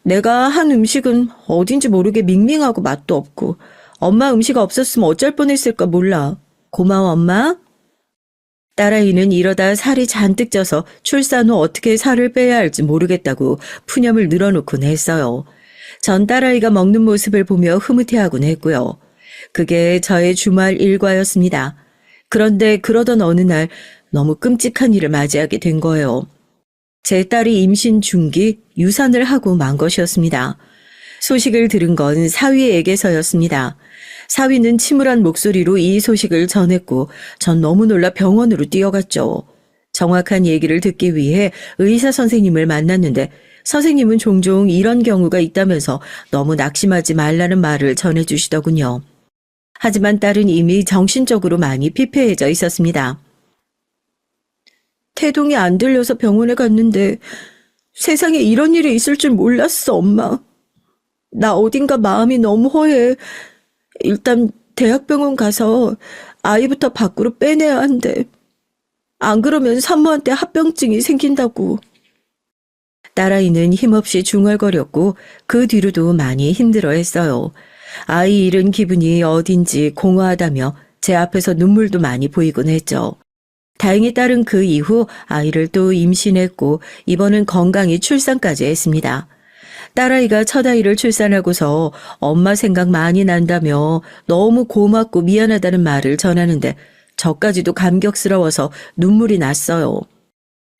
내가 한 음식은 어딘지 모르게 밍밍하고 맛도 없고, 엄마 음식 없었으면 어쩔 뻔했을까 몰라. 고마워, 엄마. 딸아이는 이러다 살이 잔뜩 쪄서 출산 후 어떻게 살을 빼야 할지 모르겠다고 푸념을 늘어놓곤 했어요. 전 딸아이가 먹는 모습을 보며 흐뭇해하곤 했고요. 그게 저의 주말 일과였습니다. 그런데 그러던 어느 날 너무 끔찍한 일을 맞이하게 된 거예요. 제 딸이 임신 중기 유산을 하고 만 것이었습니다. 소식을 들은 건 사위에게서였습니다. 사위는 침울한 목소리로 이 소식을 전했고 전 너무 놀라 병원으로 뛰어갔죠. 정확한 얘기를 듣기 위해 의사 선생님을 만났는데 선생님은 종종 이런 경우가 있다면서 너무 낙심하지 말라는 말을 전해주시더군요. 하지만 딸은 이미 정신적으로 많이 피폐해져 있었습니다. 태동이 안 들려서 병원에 갔는데 세상에 이런 일이 있을 줄 몰랐어, 엄마. 나 어딘가 마음이 너무 허해. 일단 대학병원 가서 아이부터 밖으로 빼내야 한대. 안 그러면 산모한테 합병증이 생긴다고. 딸아이는 힘없이 중얼거렸고 그 뒤로도 많이 힘들어했어요. 아이 잃은 기분이 어딘지 공허하다며 제 앞에서 눈물도 많이 보이곤 했죠. 다행히 딸은 그 이후 아이를 또 임신했고 이번은 건강히 출산까지 했습니다. 딸아이가 첫 아이를 출산하고서 엄마 생각 많이 난다며 너무 고맙고 미안하다는 말을 전하는데 저까지도 감격스러워서 눈물이 났어요.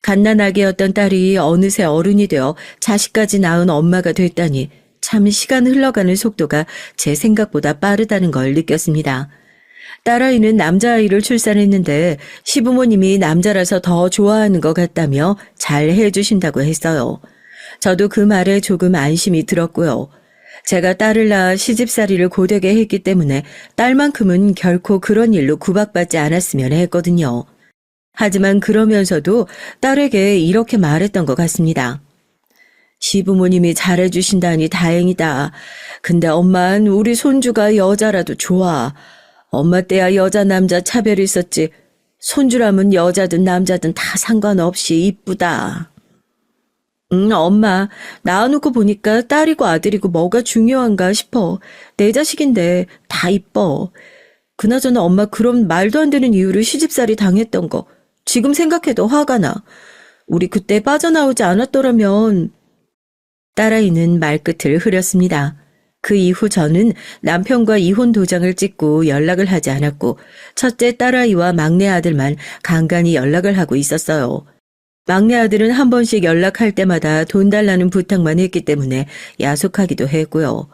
갓난아기였던 딸이 어느새 어른이 되어 자식까지 낳은 엄마가 됐다니 참 시간 흘러가는 속도가 제 생각보다 빠르다는 걸 느꼈습니다. 딸아이는 남자아이를 출산했는데 시부모님이 남자라서 더 좋아하는 것 같다며 잘 해주신다고 했어요. 저도 그 말에 조금 안심이 들었고요. 제가 딸을 낳아 시집살이를 고되게 했기 때문에 딸만큼은 결코 그런 일로 구박받지 않았으면 했거든요. 하지만 그러면서도 딸에게 이렇게 말했던 것 같습니다. 시부모님이 잘해주신다니 다행이다. 근데 엄만 우리 손주가 여자라도 좋아. 엄마 때야 여자 남자 차별이 있었지. 손주라면 여자든 남자든 다 상관없이 이쁘다. 엄마, 낳아놓고 보니까 딸이고 아들이고 뭐가 중요한가 싶어. 내 자식인데 다 이뻐. 그나저나 엄마 그런 말도 안 되는 이유로 시집살이 당했던 거 지금 생각해도 화가 나. 우리 그때 빠져나오지 않았더라면. 딸아이는 말끝을 흐렸습니다. 그 이후 저는 남편과 이혼 도장을 찍고 연락을 하지 않았고 첫째 딸아이와 막내 아들만 간간히 연락을 하고 있었어요. 막내 아들은 한 번씩 연락할 때마다 돈 달라는 부탁만 했기 때문에 야속하기도 했고요.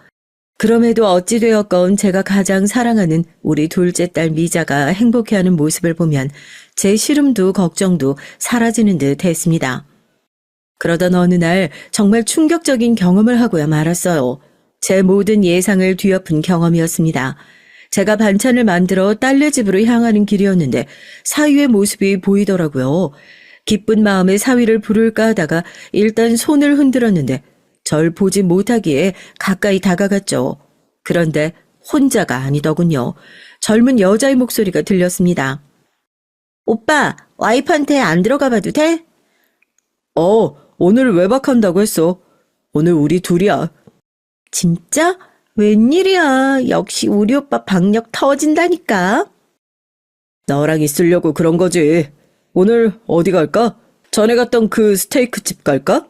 그럼에도 어찌되었건 제가 가장 사랑하는 우리 둘째 딸 미자가 행복해하는 모습을 보면 제 시름도 걱정도 사라지는 듯 했습니다. 그러던 어느 날 정말 충격적인 경험을 하고야 말았어요. 제 모든 예상을 뒤엎은 경험이었습니다. 제가 반찬을 만들어 딸네 집으로 향하는 길이었는데 사위의 모습이 보이더라고요. 기쁜 마음에 사위를 부를까 하다가 일단 손을 흔들었는데 절 보지 못하기에 가까이 다가갔죠. 그런데 혼자가 아니더군요. 젊은 여자의 목소리가 들렸습니다. 오빠, 와이프한테 안 들어가 봐도 돼? 오늘 외박한다고 했어. 오늘 우리 둘이야. 진짜? 웬일이야. 역시 우리 오빠 박력 터진다니까. 너랑 있으려고 그런 거지. 오늘 어디 갈까? 전에 갔던 그 스테이크 집 갈까?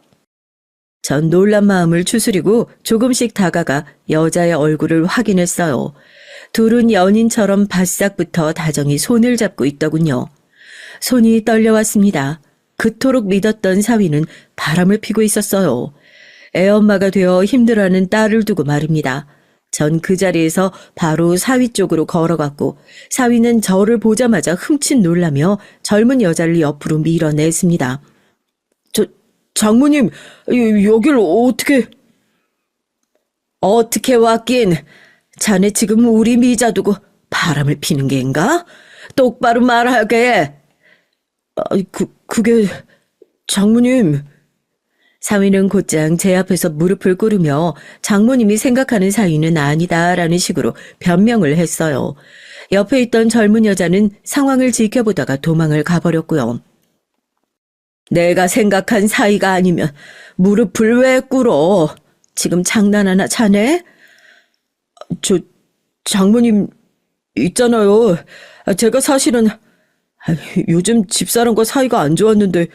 전 놀란 마음을 추스리고 조금씩 다가가 여자의 얼굴을 확인했어요. 둘은 연인처럼 바싹부터 다정히 손을 잡고 있더군요. 손이 떨려왔습니다. 그토록 믿었던 사위는 바람을 피고 있었어요. 애엄마가 되어 힘들어하는 딸을 두고 말입니다. 전 그 자리에서 바로 사위 쪽으로 걸어갔고 사위는 저를 보자마자 흠칫 놀라며 젊은 여자를 옆으로 밀어냈습니다. 장모님, 여길 어떻게 왔긴? 자네 지금 우리 미자 두고 바람을 피는 게인가? 똑바로 말하게. 그게, 장모님. 사위는 곧장 제 앞에서 무릎을 꿇으며 장모님이 생각하는 사위는 아니다라는 식으로 변명을 했어요. 옆에 있던 젊은 여자는 상황을 지켜보다가 도망을 가버렸고요. 내가 생각한 사위가 아니면 무릎을 왜 꿇어? 지금 장난하나 자네? 장모님, 있잖아요. 제가 사실은 요즘 집사람과 사이가 안 좋았는데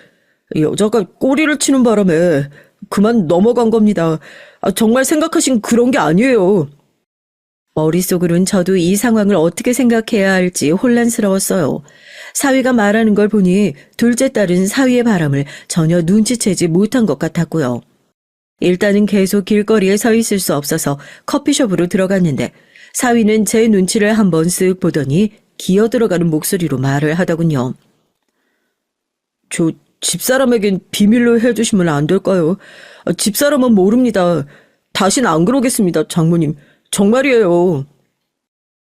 여자가 꼬리를 치는 바람에 그만 넘어간 겁니다. 정말 생각하신 그런 게 아니에요. 머릿속으론 저도 이 상황을 어떻게 생각해야 할지 혼란스러웠어요. 사위가 말하는 걸 보니 둘째 딸은 사위의 바람을 전혀 눈치채지 못한 것 같았고요. 일단은 계속 길거리에 서 있을 수 없어서 커피숍으로 들어갔는데 사위는 제 눈치를 한번 쓱 보더니 기어 들어가는 목소리로 말을 하더군요. 저 집사람에겐 비밀로 해주시면 안 될까요? 집사람은 모릅니다. 다신 안 그러겠습니다, 장모님. 정말이에요.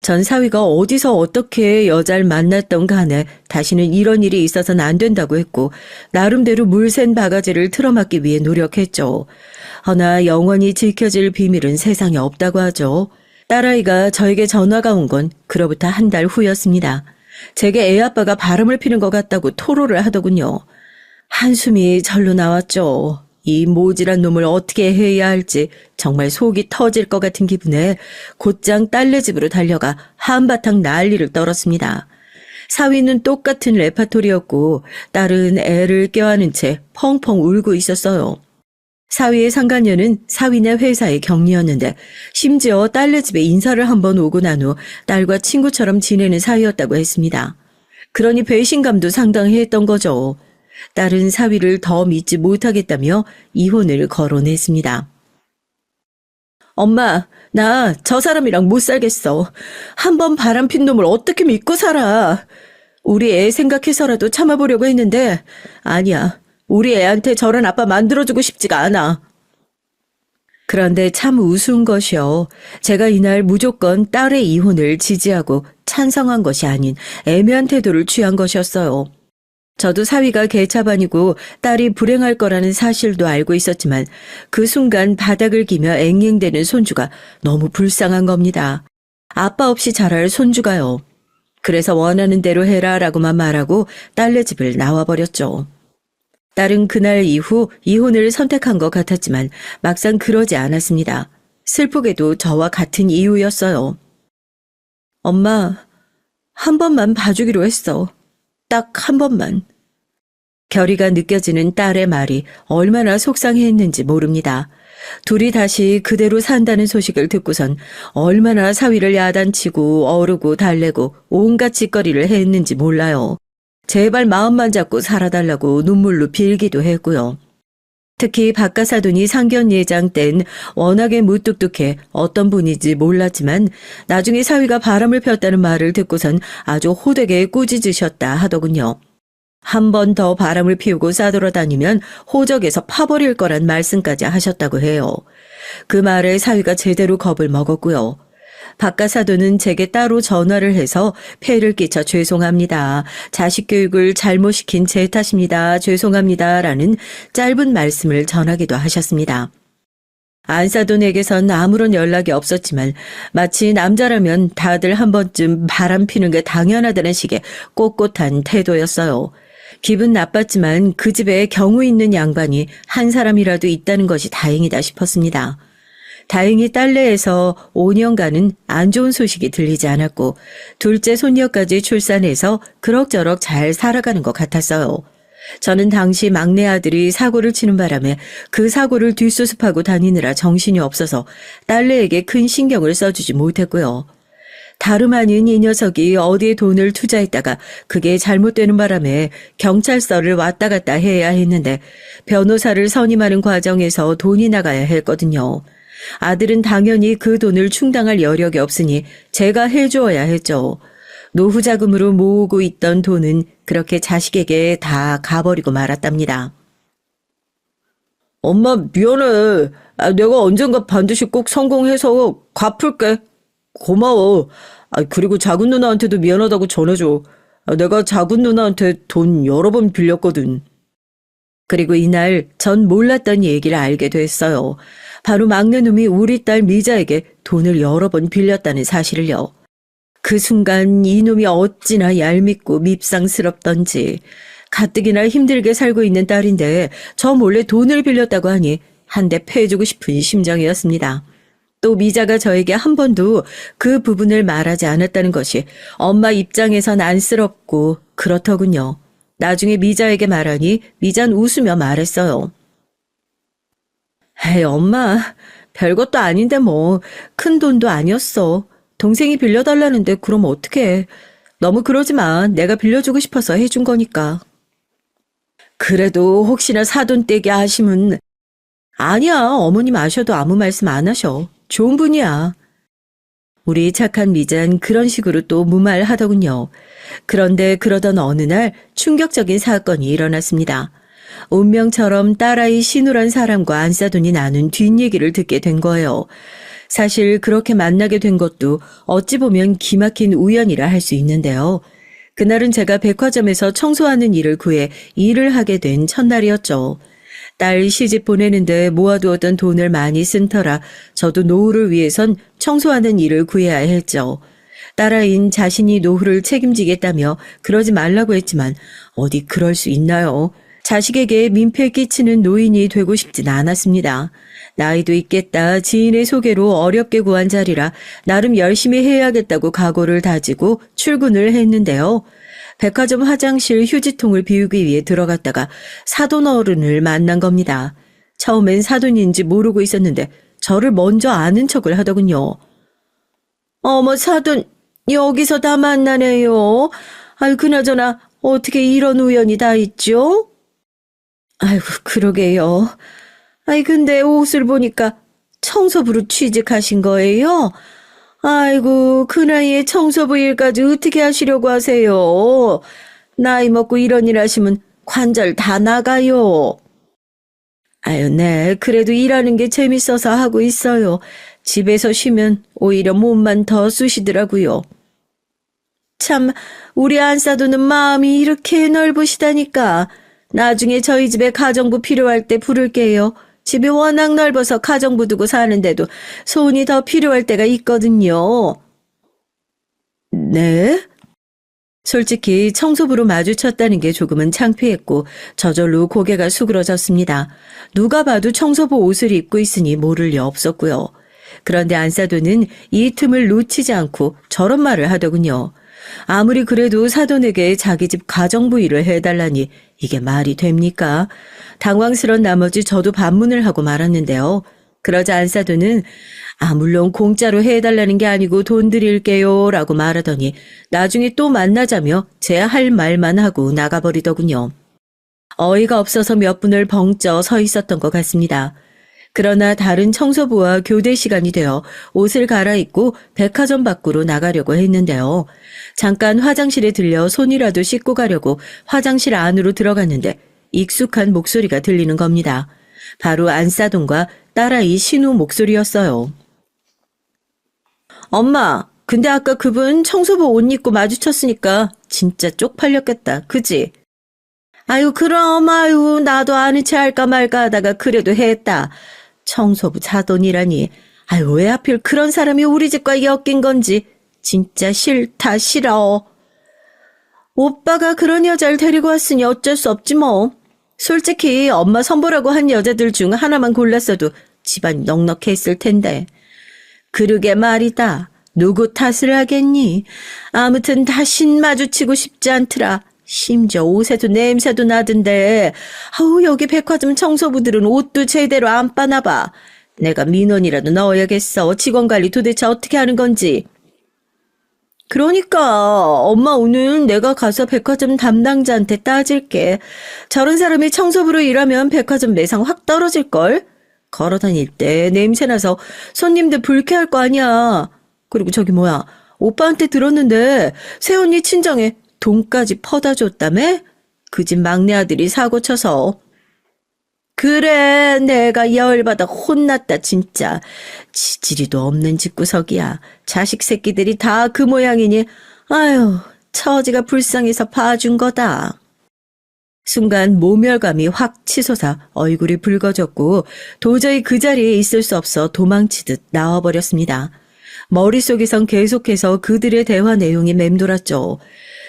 전 사위가 어디서 어떻게 여자를 만났던 간에 다시는 이런 일이 있어서는 안 된다고 했고 나름대로 물샌 바가지를 틀어막기 위해 노력했죠. 허나 영원히 지켜질 비밀은 세상에 없다고 하죠. 딸아이가 저에게 전화가 온 건 그로부터 한 달 후였습니다. 제게 애아빠가 바람을 피는 것 같다고 토로를 하더군요. 한숨이 절로 나왔죠. 이 모질한 놈을 어떻게 해야 할지 정말 속이 터질 것 같은 기분에 곧장 딸네 집으로 달려가 한바탕 난리를 떨었습니다. 사위는 똑같은 레파토리였고 딸은 애를 껴안은 채 펑펑 울고 있었어요. 사위의 상간녀는 사위네 회사의 경리였는데 심지어 딸네 집에 인사를 한번 오고 난 후 딸과 친구처럼 지내는 사이였다고 했습니다. 그러니 배신감도 상당히 했던 거죠. 딸은 사위를 더 믿지 못하겠다며 이혼을 거론했습니다. 엄마, 나 저 사람이랑 못 살겠어. 한번 바람핀 놈을 어떻게 믿고 살아. 우리 애 생각해서라도 참아보려고 했는데 아니야. 우리 애한테 저런 아빠 만들어주고 싶지가 않아. 그런데 참 우스운 것이요. 제가 이날 무조건 딸의 이혼을 지지하고 찬성한 것이 아닌 애매한 태도를 취한 것이었어요. 저도 사위가 개차반이고 딸이 불행할 거라는 사실도 알고 있었지만 그 순간 바닥을 기며 앵앵대는 손주가 너무 불쌍한 겁니다. 아빠 없이 자랄 손주가요. 그래서 원하는 대로 해라라고만 말하고 딸네 집을 나와버렸죠. 딸은 그날 이후 이혼을 선택한 것 같았지만 막상 그러지 않았습니다. 슬프게도 저와 같은 이유였어요. 엄마, 한 번만 봐주기로 했어. 딱 한 번만. 결의가 느껴지는 딸의 말이 얼마나 속상해했는지 모릅니다. 둘이 다시 그대로 산다는 소식을 듣고선 얼마나 사위를 야단치고 어르고 달래고 온갖 짓거리를 했는지 몰라요. 제발 마음만 잡고 살아달라고 눈물로 빌기도 했고요. 특히 박가사돈이 상견 예장 땐 워낙에 무뚝뚝해 어떤 분인지 몰랐지만 나중에 사위가 바람을 폈다는 말을 듣고선 아주 호되게 꾸짖으셨다 하더군요. 한 번 더 바람을 피우고 싸돌아다니면 호적에서 파버릴 거란 말씀까지 하셨다고 해요. 그 말에 사위가 제대로 겁을 먹었고요. 박가사돈은 제게 따로 전화를 해서 폐를 끼쳐 죄송합니다. 자식 교육을 잘못 시킨 제 탓입니다. 죄송합니다. 라는 짧은 말씀을 전하기도 하셨습니다. 안사돈에게선 아무런 연락이 없었지만 마치 남자라면 다들 한 번쯤 바람 피는 게 당연하다는 식의 꼿꼿한 태도였어요. 기분 나빴지만 그 집에 경우 있는 양반이 한 사람이라도 있다는 것이 다행이다 싶었습니다. 다행히 딸내에서 5년간은 안 좋은 소식이 들리지 않았고 둘째 손녀까지 출산해서 그럭저럭 잘 살아가는 것 같았어요. 저는 당시 막내 아들이 사고를 치는 바람에 그 사고를 뒷수습하고 다니느라 정신이 없어서 딸내에게 큰 신경을 써주지 못했고요. 다름 아닌 이 녀석이 어디에 돈을 투자했다가 그게 잘못되는 바람에 경찰서를 왔다 갔다 해야 했는데 변호사를 선임하는 과정에서 돈이 나가야 했거든요. 아들은 당연히 그 돈을 충당할 여력이 없으니 제가 해주어야 했죠. 노후 자금으로 모으고 있던 돈은 그렇게 자식에게 다 가버리고 말았답니다. 엄마 미안해. 내가 언젠가 반드시 꼭 성공해서 갚을게. 고마워. 그리고 작은 누나한테도 미안하다고 전해줘. 내가 작은 누나한테 돈 여러 번 빌렸거든. 그리고 이날 전 몰랐던 얘기를 알게 됐어요. 바로 막내 놈이 우리 딸 미자에게 돈을 여러 번 빌렸다는 사실을요. 그 순간 이놈이 어찌나 얄밉고 밉상스럽던지 가뜩이나 힘들게 살고 있는 딸인데 저 몰래 돈을 빌렸다고 하니 한 대 패주고 싶은 심정이었습니다. 또 미자가 저에게 한 번도 그 부분을 말하지 않았다는 것이 엄마 입장에선 안쓰럽고 그렇더군요. 나중에 미자에게 말하니 미자는 웃으며 말했어요. 에이, 엄마, 별것도 아닌데 뭐, 큰 돈도 아니었어. 동생이 빌려달라는데 그럼 어떡해. 너무 그러지 마. 내가 빌려주고 싶어서 해준 거니까. 그래도 혹시나 사돈 떼기 하시면 아니야. 어머님 아셔도 아무 말씀 안 하셔. 좋은 분이야. 우리 착한 미자는 그런 식으로 또 무말하더군요. 그런데 그러던 어느 날 충격적인 사건이 일어났습니다. 운명처럼 딸아이 신우란 사람과 안사돈이 나눈 뒷얘기를 듣게 된 거예요. 사실 그렇게 만나게 된 것도 어찌 보면 기막힌 우연이라 할 수 있는데요. 그날은 제가 백화점에서 청소하는 일을 구해 일을 하게 된 첫날이었죠. 딸 시집 보내는데 모아두었던 돈을 많이 쓴 터라 저도 노후를 위해선 청소하는 일을 구해야 했죠. 딸아이는 자신이 노후를 책임지겠다며 그러지 말라고 했지만 어디 그럴 수 있나요? 자식에게 민폐 끼치는 노인이 되고 싶진 않았습니다. 나이도 있겠다 지인의 소개로 어렵게 구한 자리라 나름 열심히 해야겠다고 각오를 다지고 출근을 했는데요. 백화점 화장실 휴지통을 비우기 위해 들어갔다가 사돈 어른을 만난 겁니다. 처음엔 사돈인지 모르고 있었는데 저를 먼저 아는 척을 하더군요. 어머 사돈 여기서 다 만나네요. 그나저나 어떻게 이런 우연이 다 있죠? 아이고 그러게요. 근데 옷을 보니까 청소부로 취직하신 거예요? 아이고 그 나이에 청소부 일까지 어떻게 하시려고 하세요? 나이 먹고 이런 일 하시면 관절 다 나가요. 네. 그래도 일하는 게 재밌어서 하고 있어요. 집에서 쉬면 오히려 몸만 더 쑤시더라고요. 참 우리 안사도는 마음이 이렇게 넓으시다니까. 나중에 저희 집에 가정부 필요할 때 부를게요. 집이 워낙 넓어서 가정부 두고 사는데도 손이 더 필요할 때가 있거든요. 네? 솔직히 청소부로 마주쳤다는 게 조금은 창피했고 저절로 고개가 수그러졌습니다. 누가 봐도 청소부 옷을 입고 있으니 모를 리 없었고요. 그런데 안사도는 이 틈을 놓치지 않고 저런 말을 하더군요. 아무리 그래도 사돈에게 자기 집 가정부 일을 해달라니 이게 말이 됩니까? 당황스런 나머지 저도 반문을 하고 말았는데요. 그러자 안사돈은 물론 공짜로 해달라는 게 아니고 돈 드릴게요 라고 말하더니 나중에 또 만나자며 제 할 말만 하고 나가버리더군요. 어이가 없어서 몇 분을 벙쪄 서 있었던 것 같습니다. 그러나 다른 청소부와 교대 시간이 되어 옷을 갈아입고 백화점 밖으로 나가려고 했는데요. 잠깐 화장실에 들려 손이라도 씻고 가려고 화장실 안으로 들어갔는데 익숙한 목소리가 들리는 겁니다. 바로 안사돈과 딸아이 신우 목소리였어요. 엄마, 근데 아까 그분 청소부 옷 입고 마주쳤으니까 진짜 쪽팔렸겠다. 그지? 그럼 나도 아는 체 할까 말까 하다가 그래도 했다. 청소부 사돈이라니. 왜 하필 그런 사람이 우리 집과 엮인 건지 진짜 싫다 싫어. 오빠가 그런 여자를 데리고 왔으니 어쩔 수 없지 뭐. 솔직히 엄마 선보라고 한 여자들 중 하나만 골랐어도 집안이 넉넉했을 텐데. 그러게 말이다. 누구 탓을 하겠니? 아무튼 다신 마주치고 싶지 않더라. 심지어 옷에도 냄새도 나던데. 여기 백화점 청소부들은 옷도 제대로 안 빠나봐. 내가 민원이라도 넣어야겠어. 직원관리 도대체 어떻게 하는 건지. 그러니까 엄마 오늘 내가 가서 백화점 담당자한테 따질게. 저런 사람이 청소부로 일하면 백화점 매상 확 떨어질걸? 걸어다닐 때 냄새나서 손님들 불쾌할 거 아니야. 그리고 저기 뭐야, 오빠한테 들었는데 새언니 친정에 돈까지 퍼다 줬다며? 그 집 막내 아들이 사고 쳐서. 그래, 내가 열받아 혼났다, 진짜. 지지리도 없는 집구석이야. 자식 새끼들이 다 그 모양이니, 아유, 처지가 불쌍해서 봐준 거다. 순간 모멸감이 확 치솟아 얼굴이 붉어졌고 도저히 그 자리에 있을 수 없어 도망치듯 나와버렸습니다. 머릿속에선 계속해서 그들의 대화 내용이 맴돌았죠.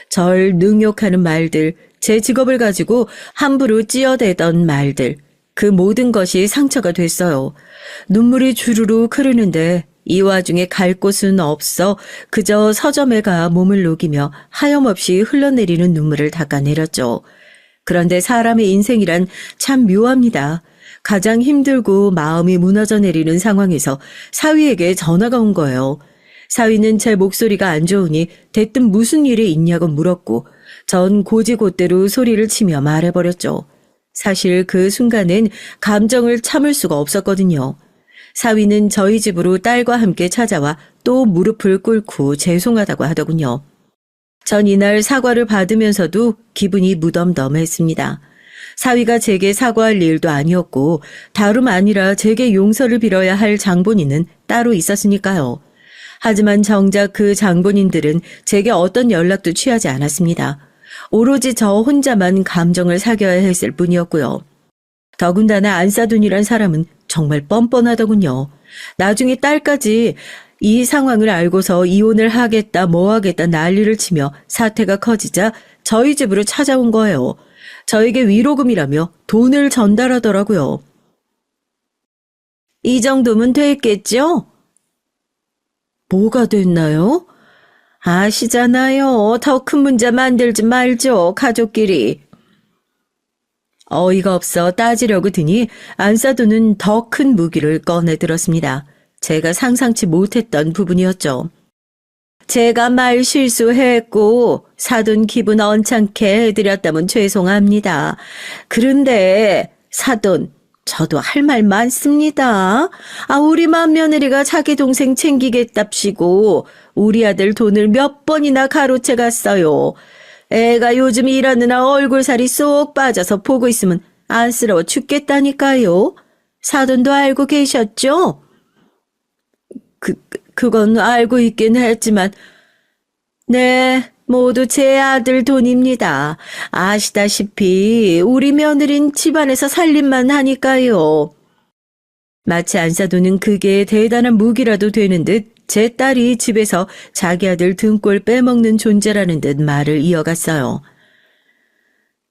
절 능욕하는 말들, 제 직업을 가지고 함부로 찌어대던 말들, 그 모든 것이 상처가 됐어요. 눈물이 주르륵 흐르는데 이 와중에 갈 곳은 없어 그저 서점에 가 몸을 녹이며 하염없이 흘러내리는 눈물을 닦아내렸죠. 그런데 사람의 인생이란 참 묘합니다. 가장 힘들고 마음이 무너져 내리는 상황에서 사위에게 전화가 온 거예요. 사위는 제 목소리가 안 좋으니 대뜸 무슨 일이 있냐고 물었고 전 고지곳대로 소리를 치며 말해버렸죠. 사실 그 순간엔 감정을 참을 수가 없었거든요. 사위는 저희 집으로 딸과 함께 찾아와 또 무릎을 꿇고 죄송하다고 하더군요. 전 이날 사과를 받으면서도 기분이 무덤덤했습니다. 사위가 제게 사과할 일도 아니었고 다름 아니라 제게 용서를 빌어야 할 장본인은 따로 있었으니까요. 하지만 정작 그 장본인들은 제게 어떤 연락도 취하지 않았습니다. 오로지 저 혼자만 감정을 사겨야 했을 뿐이었고요. 더군다나 안사돈이란 사람은 정말 뻔뻔하더군요. 나중에 딸까지 이 상황을 알고서 이혼을 하겠다 뭐 하겠다 난리를 치며 사태가 커지자 저희 집으로 찾아온 거예요. 저에게 위로금이라며 돈을 전달하더라고요. 이 정도면 됐겠죠? 뭐가 됐나요? 아시잖아요. 더 큰 문제 만들지 말죠, 가족끼리. 어이가 없어 따지려고 드니 안사돈은 더 큰 무기를 꺼내 들었습니다. 제가 상상치 못했던 부분이었죠. 제가 말 실수했고 사돈 기분 언짢게 해드렸다면 죄송합니다. 그런데 사돈, 저도 할 말 많습니다. 우리 맏며느리가 자기 동생 챙기겠답시고 우리 아들 돈을 몇 번이나 가로채 갔어요. 애가 요즘 일하느라 얼굴살이 쏙 빠져서 보고 있으면 안쓰러워 죽겠다니까요. 사돈도 알고 계셨죠? 그건 알고 있긴 했지만, 네, 모두 제 아들 돈입니다. 아시다시피 우리 며느린 집안에서 살림만 하니까요. 마치 안사돈은 그게 대단한 무기라도 되는 듯 제 딸이 집에서 자기 아들 등골 빼먹는 존재라는 듯 말을 이어갔어요.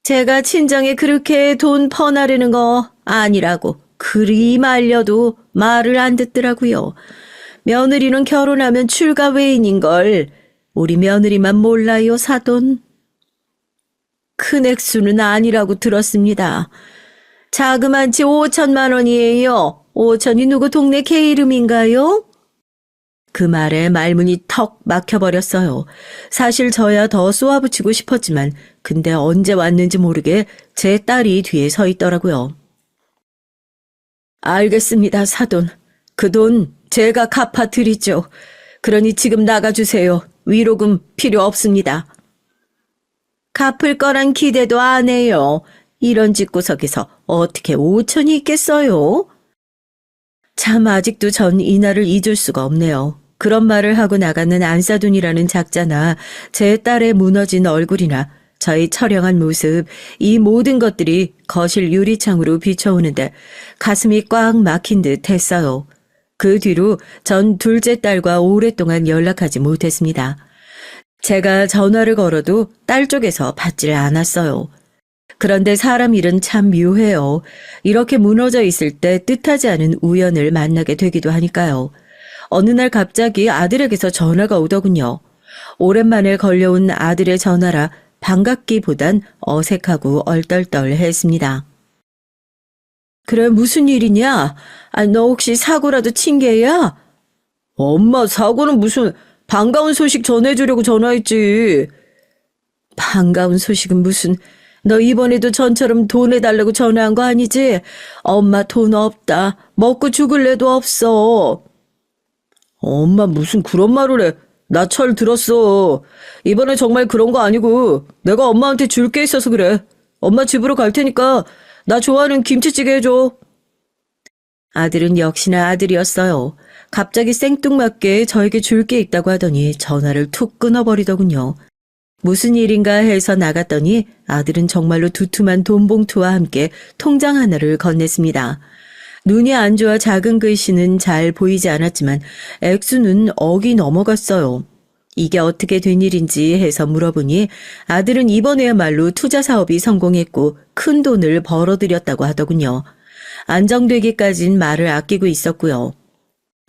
제가 친정에 그렇게 돈 퍼나르는 거 아니라고 그리 말려도 말을 안 듣더라고요. 며느리는 결혼하면 출가 외인인걸. 우리 며느리만 몰라요, 사돈. 큰 액수는 아니라고 들었습니다. 자그만치 5천만 원이에요. 5천이 누구 동네 개 이름인가요? 그 말에 말문이 턱 막혀버렸어요. 사실 저야 더 쏘아붙이고 싶었지만 근데 언제 왔는지 모르게 제 딸이 뒤에 서 있더라고요. 알겠습니다, 사돈. 그 돈 제가 갚아드리죠. 그러니 지금 나가주세요. 위로금 필요 없습니다. 갚을 거란 기대도 안 해요. 이런 집구석에서 어떻게 5천이 있겠어요? 참 아직도 전 이날을 잊을 수가 없네요. 그런 말을 하고 나가는 안사돈이라는 작자나 제 딸의 무너진 얼굴이나 저의 처량한 모습, 이 모든 것들이 거실 유리창으로 비춰오는데 가슴이 꽉 막힌 듯 했어요. 그 뒤로 전 둘째 딸과 오랫동안 연락하지 못했습니다. 제가 전화를 걸어도 딸 쪽에서 받질 않았어요. 그런데 사람 일은 참 묘해요. 이렇게 무너져 있을 때 뜻하지 않은 우연을 만나게 되기도 하니까요. 어느 날 갑자기 아들에게서 전화가 오더군요. 오랜만에 걸려온 아들의 전화라 반갑기보단 어색하고 얼떨떨했습니다. 그래, 무슨 일이냐? 너 혹시 사고라도 친 게야? 엄마, 사고는 무슨, 반가운 소식 전해주려고 전화했지. 반가운 소식은 무슨, 너 이번에도 전처럼 돈 해달라고 전화한 거 아니지? 엄마 돈 없다. 먹고 죽을래도 없어. 엄마 무슨 그런 말을 해. 나 철 들었어. 이번에 정말 그런 거 아니고 내가 엄마한테 줄 게 있어서 그래. 엄마 집으로 갈 테니까 나 좋아하는 김치찌개 해줘. 아들은 역시나 아들이었어요. 갑자기 생뚱맞게 저에게 줄 게 있다고 하더니 전화를 툭 끊어버리더군요. 무슨 일인가 해서 나갔더니 아들은 정말로 두툼한 돈봉투와 함께 통장 하나를 건넸습니다. 눈이 안 좋아 작은 글씨는 잘 보이지 않았지만 액수는 억이 넘어갔어요. 이게 어떻게 된 일인지 해서 물어보니 아들은 이번에야말로 투자 사업이 성공했고 큰 돈을 벌어들였다고 하더군요. 안정되기까진 말을 아끼고 있었고요.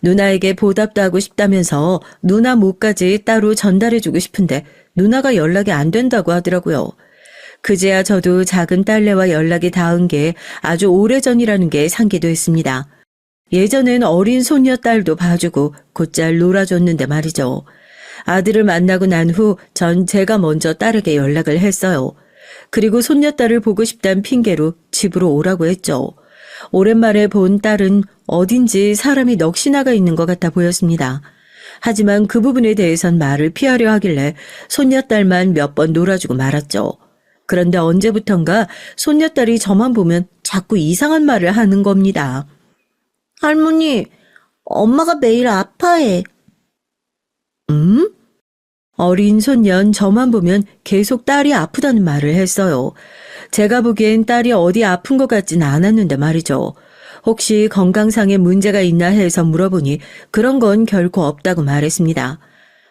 누나에게 보답도 하고 싶다면서 누나 몫까지 따로 전달해주고 싶은데 누나가 연락이 안 된다고 하더라고요. 그제야 저도 작은 딸내와 연락이 닿은 게 아주 오래전이라는 게 상기도 했습니다. 예전엔 어린 손녀딸도 봐주고 곧잘 놀아줬는데 말이죠. 아들을 만나고 난 후 전 제가 먼저 딸에게 연락을 했어요. 그리고 손녀딸을 보고 싶다는 핑계로 집으로 오라고 했죠. 오랜만에 본 딸은 어딘지 사람이 넋이 나가 있는 것 같아 보였습니다. 하지만 그 부분에 대해선 말을 피하려 하길래 손녀딸만 몇 번 놀아주고 말았죠. 그런데 언제부턴가 손녀딸이 저만 보면 자꾸 이상한 말을 하는 겁니다. 할머니, 엄마가 매일 아파해. 어린 손녀는 저만 보면 계속 딸이 아프다는 말을 했어요. 제가 보기엔 딸이 어디 아픈 것 같진 않았는데 말이죠. 혹시 건강상의 문제가 있나 해서 물어보니 그런 건 결코 없다고 말했습니다.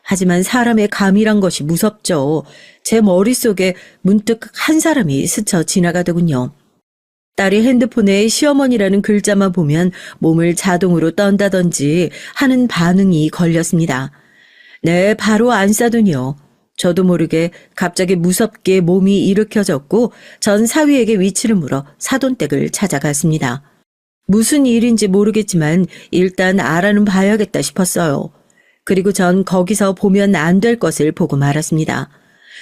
하지만 사람의 감이란 것이 무섭죠. 제 머릿속에 문득 한 사람이 스쳐 지나가더군요. 딸이 핸드폰에 시어머니라는 글자만 보면 몸을 자동으로 떤다든지 하는 반응이 걸렸습니다. 네, 바로 안사돈이요. 저도 모르게 갑자기 무섭게 몸이 일으켜졌고 전 사위에게 위치를 물어 사돈댁을 찾아갔습니다. 무슨 일인지 모르겠지만 일단 알아는 봐야겠다 싶었어요. 그리고 전 거기서 보면 안 될 것을 보고 말았습니다.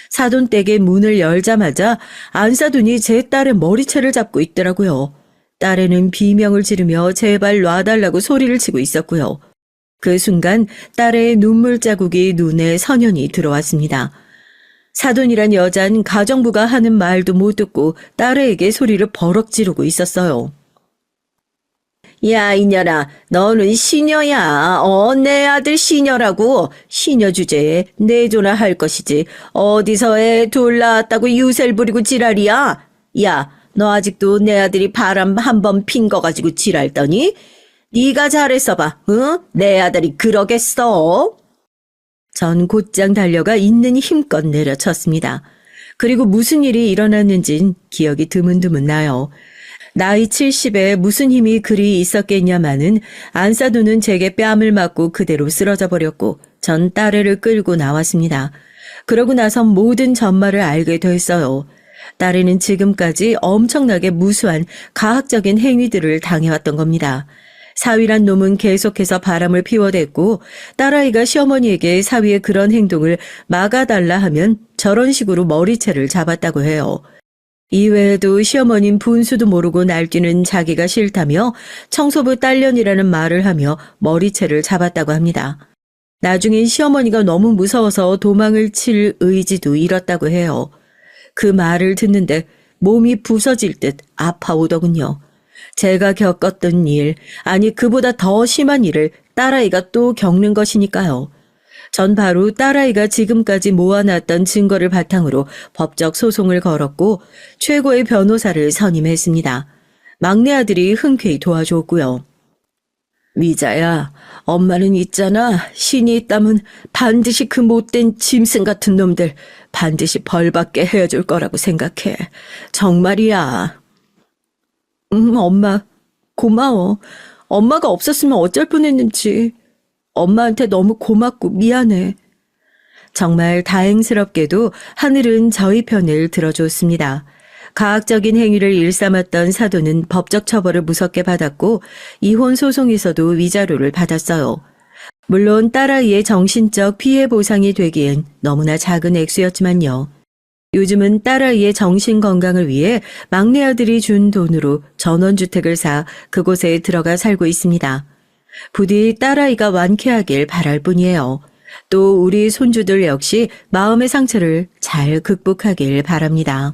사돈댁의 문을 열자마자 안사돈이 제 딸의 머리채를 잡고 있더라고요. 딸애는 비명을 지르며 제발 놔달라고 소리를 치고 있었고요. 그 순간 딸의 눈물 자국이 눈에 선연히 들어왔습니다. 사돈이란 여잔 가정부가 하는 말도 못 듣고 딸애에게 소리를 버럭 지르고 있었어요. 야, 이년아, 너는 시녀야. 내 아들 시녀라고. 시녀 주제에 내조나 할 것이지. 어디서 애 둘 낳았다고 유세를 부리고 지랄이야? 야, 너 아직도 내 아들이 바람 한 번 핀 거 가지고 지랄 떠니? 네가 잘했어 봐. 응? 내 아들이 그러겠어? 전 곧장 달려가 있는 힘껏 내려쳤습니다. 그리고 무슨 일이 일어났는진 기억이 드문드문 나요. 나이 70에 무슨 힘이 그리 있었겠냐마는 안사돈은 제게 뺨을 맞고 그대로 쓰러져 버렸고 전 딸애를 끌고 나왔습니다. 그러고 나선 모든 전말을 알게 됐어요. 딸애는 지금까지 엄청나게 무수한 가학적인 행위들을 당해왔던 겁니다. 사위란 놈은 계속해서 바람을 피워댔고 딸아이가 시어머니에게 사위의 그런 행동을 막아달라 하면 저런 식으로 머리채를 잡았다고 해요. 이외에도 시어머님 분수도 모르고 날뛰는 자기가 싫다며 청소부 딸년이라는 말을 하며 머리채를 잡았다고 합니다. 나중엔 시어머니가 너무 무서워서 도망을 칠 의지도 잃었다고 해요. 그 말을 듣는데 몸이 부서질 듯 아파오더군요. 제가 겪었던 일, 아니 그보다 더 심한 일을 딸아이가 또 겪는 것이니까요. 전 바로 딸아이가 지금까지 모아놨던 증거를 바탕으로 법적 소송을 걸었고 최고의 변호사를 선임했습니다. 막내 아들이 흔쾌히 도와줬고요. 미자야, 엄마는 있잖아. 신이 있다면 반드시 그 못된 짐승 같은 놈들 반드시 벌받게 해줄 거라고 생각해. 정말이야. 엄마, 고마워. 엄마가 없었으면 어쩔 뻔했는지. 엄마한테 너무 고맙고 미안해. 정말 다행스럽게도 하늘은 저희 편을 들어줬습니다. 가학적인 행위를 일삼았던 사돈은 법적 처벌을 무섭게 받았고 이혼 소송에서도 위자료를 받았어요. 물론 딸아이의 정신적 피해 보상이 되기엔 너무나 작은 액수였지만요. 요즘은 딸아이의 정신건강을 위해 막내 아들이 준 돈으로 전원주택을 사 그곳에 들어가 살고 있습니다. 부디 딸아이가 완쾌하길 바랄 뿐이에요. 또 우리 손주들 역시 마음의 상처를 잘 극복하길 바랍니다.